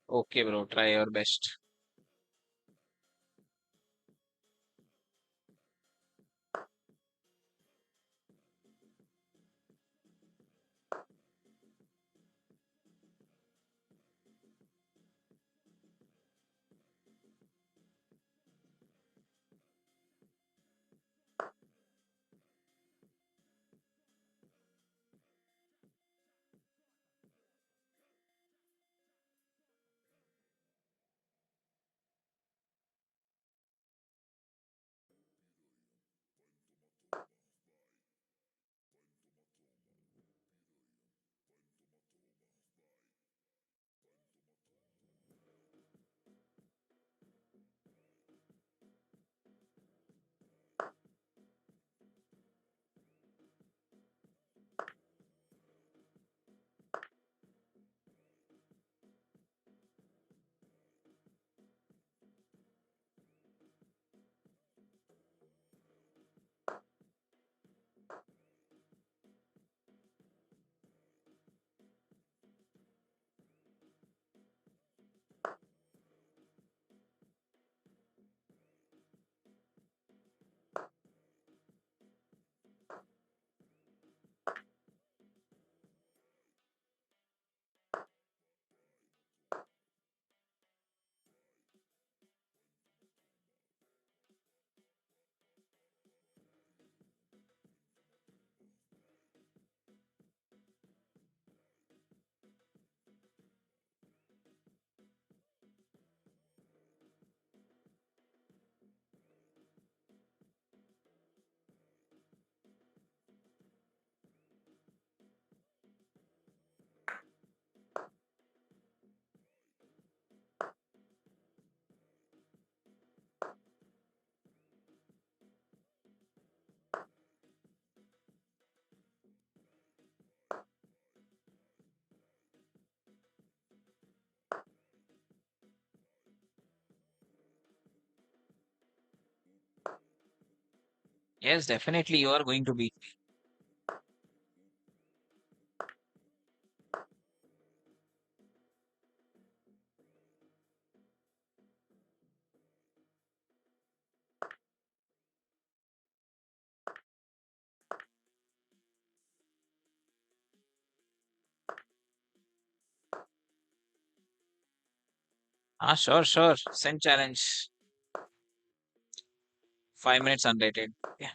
Okay, bro, try your best. Yes, definitely you are going to beat me. Ah, sure, sure. Send challenge. 5 minutes unrated. Yeah.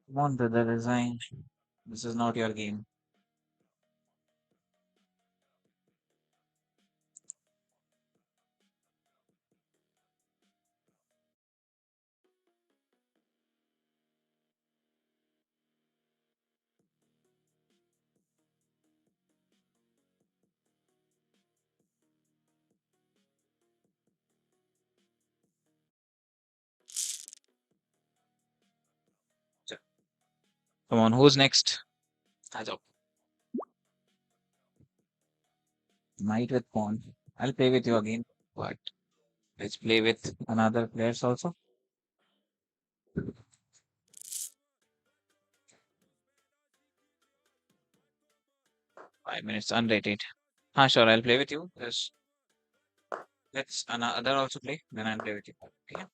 Come on, brother, resign. This is not your game. 'Cha, come on, who's next? Ah Knight with pawn. I'll play with you again, but let's play with another players also. 5 minutes unrated. Ah, sure, I'll play with you. Let's another also play. Then I'll play with you. Okay.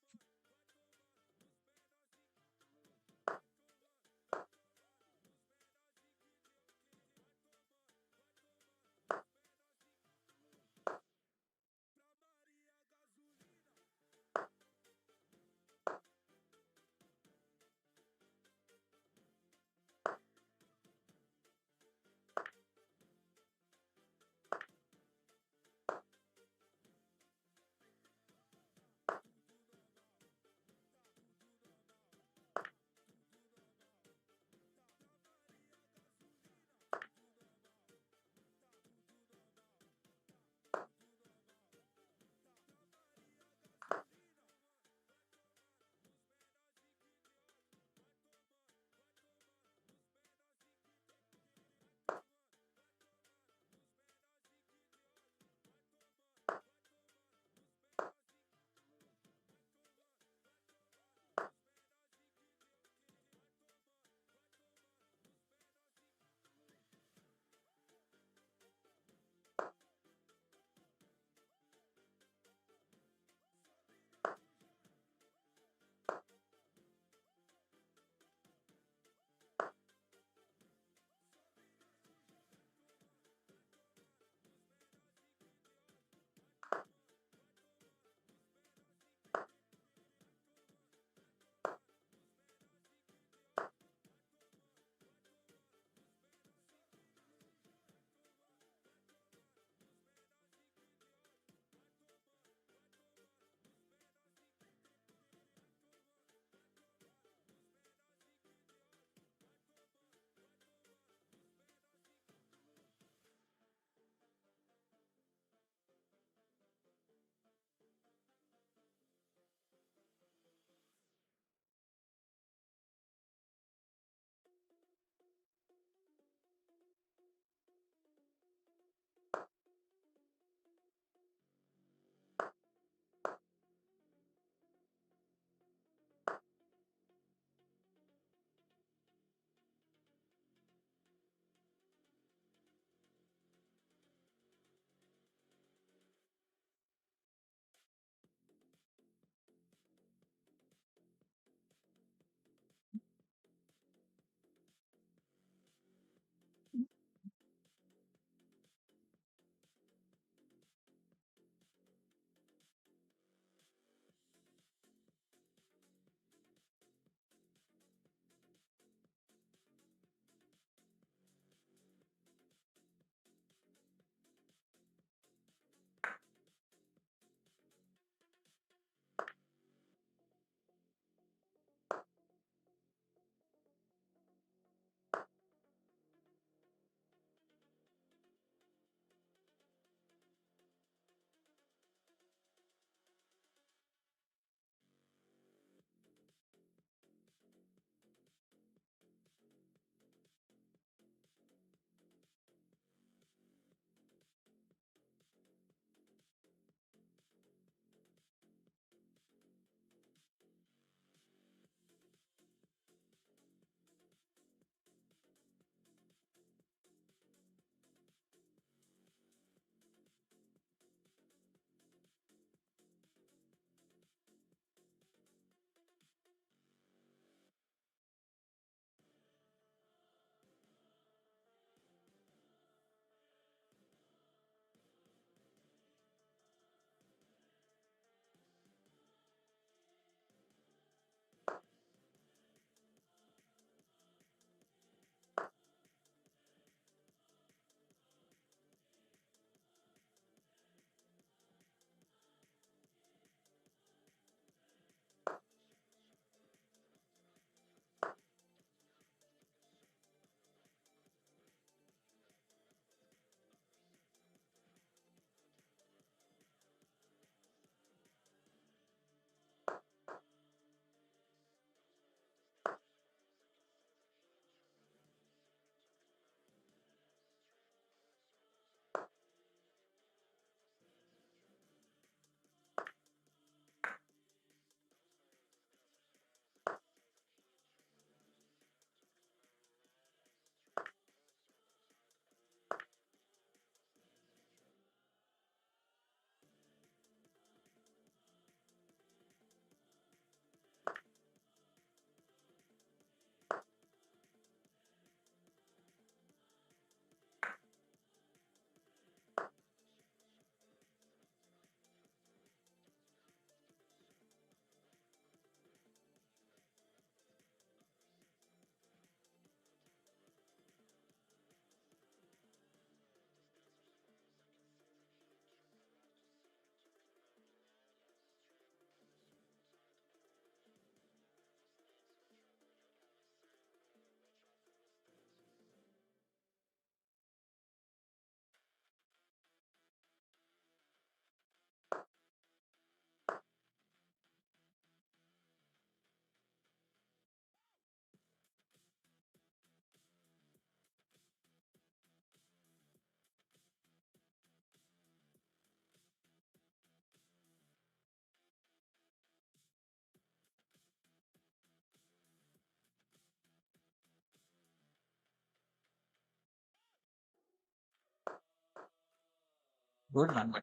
Good man,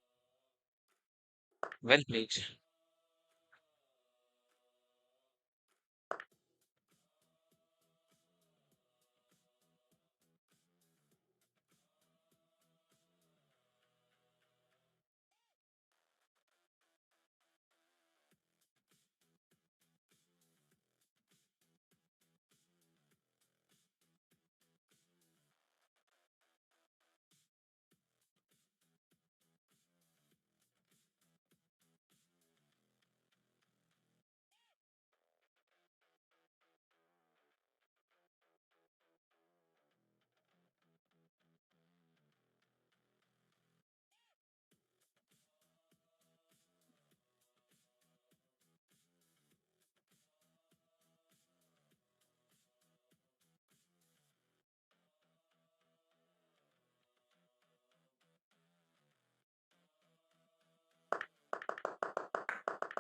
well played.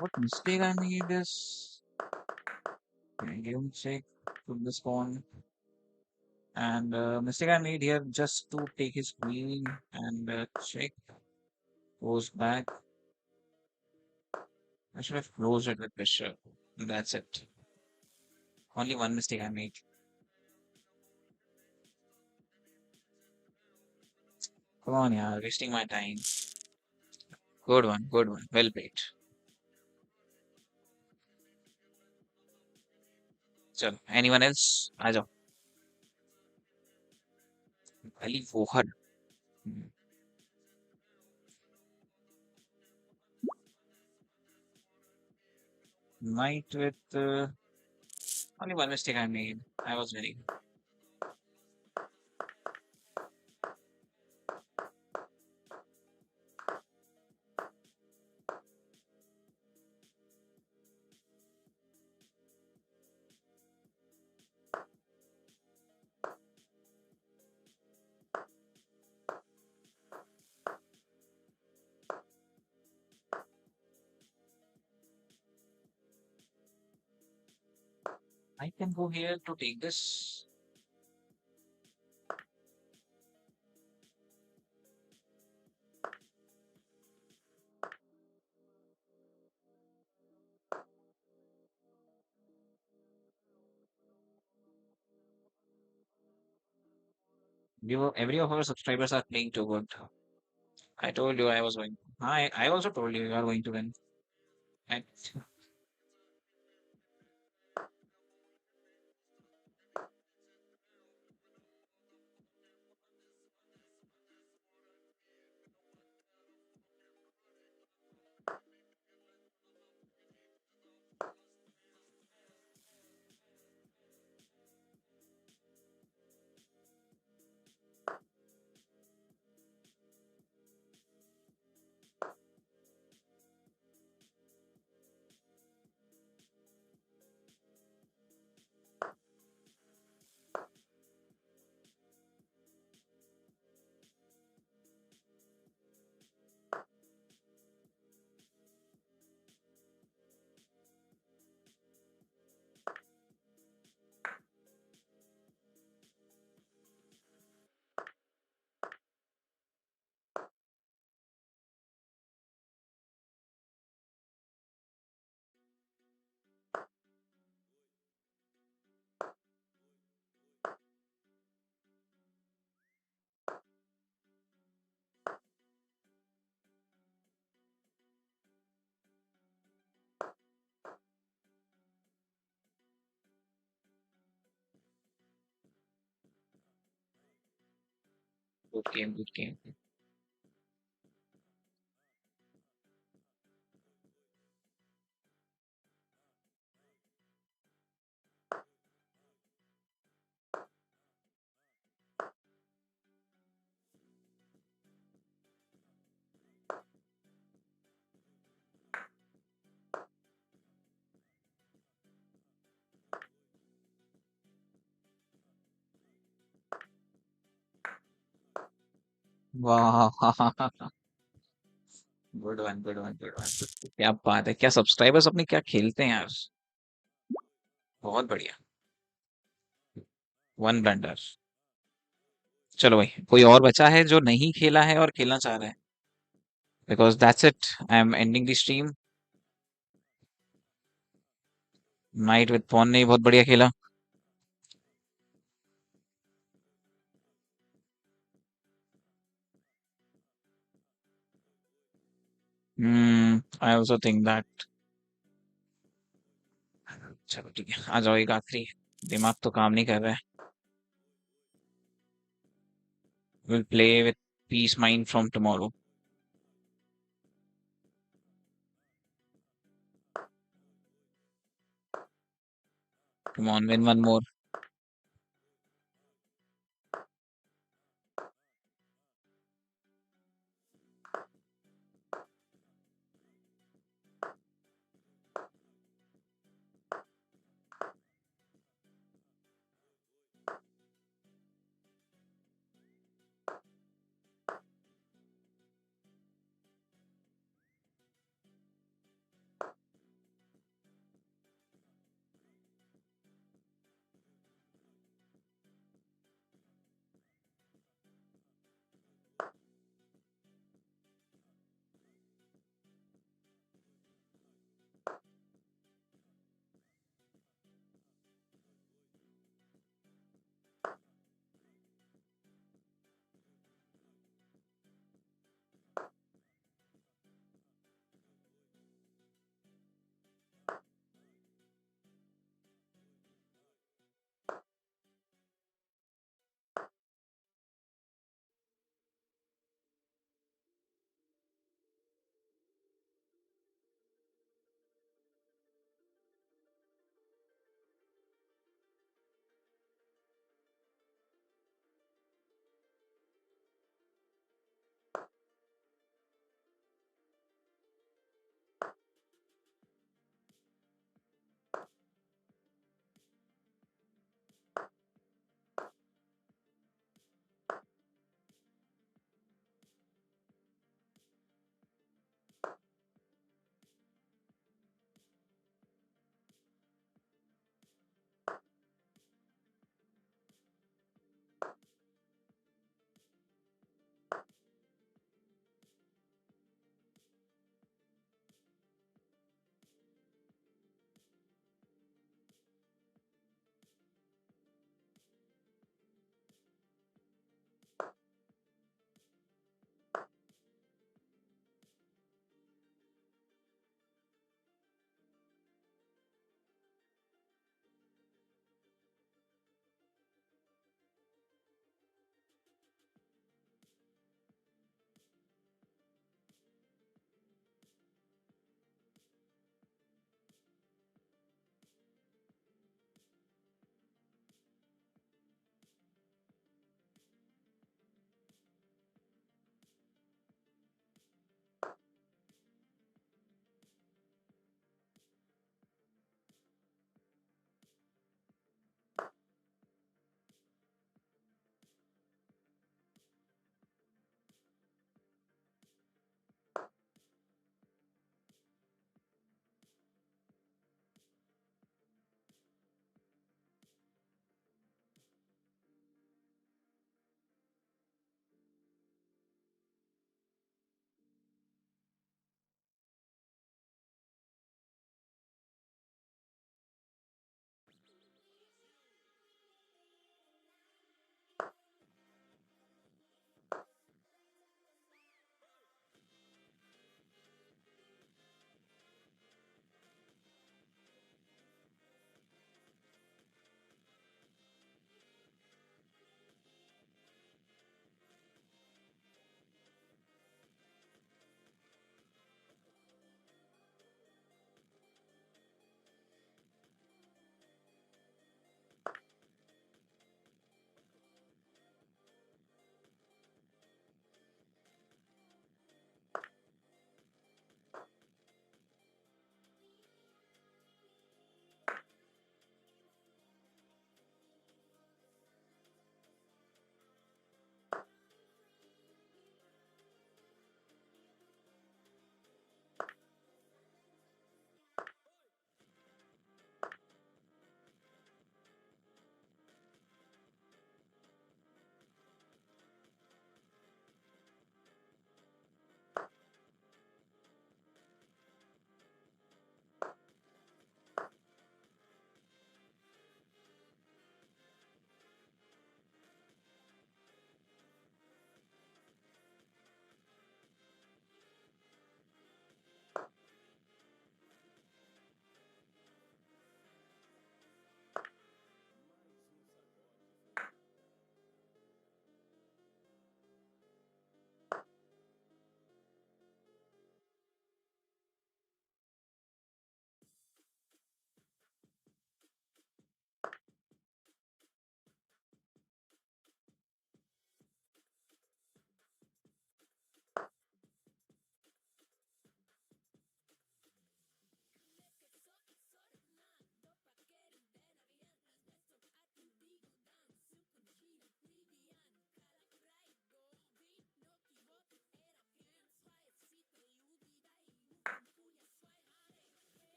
What mistake I made is game check to this pawn, and mistake I made here just to take his queen and check goes back. I should have closed it with bishop. That's it. Only one mistake I made. Come on, yeah, wasting my time. Good one, good one. Well played. चलो, anyone else? आ जाओ. Ali Wohar. Knight with only one mistake I made. I was winning. I can go here to take this. Every of our subscribers are playing too good. I told you I was going. I also told you you are going to win. I, good game, good game. वाह good one good one good one. क्या बात है, क्या subscribers अपने क्या खेलते हैं यार. बहुत बढ़िया. One blunder. चलो भाई, कोई और बचा है जो नहीं खेला है और खेलना चाह रहा है? because that's it. I'm ending the stream. Knight with pawn ने बहुत बढ़िया खेला. I also think that. चलो ठीक है, आ जाओ एक आखिरी. दिमाग तो काम नहीं कर रहा है. Will play with peace mind from tomorrow. Come on, win one more.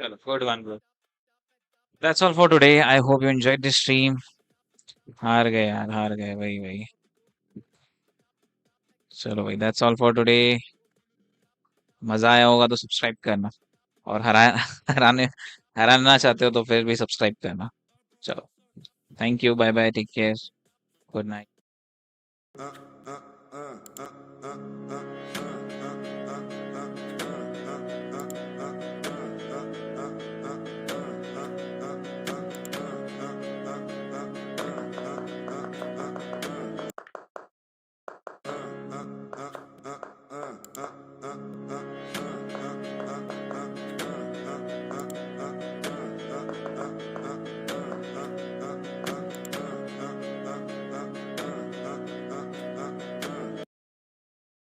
चलो good one bro. That's all for today. I hope you enjoyed this stream. हार गए यार, हार गए, वही वही. चलो भाई, that's all for today. मजा आया होगा तो सब्सक्राइब करना, और हराने हराना चाहते हो तो फिर भी सब्सक्राइब करना. चलो, thank you, bye bye, take care, good night.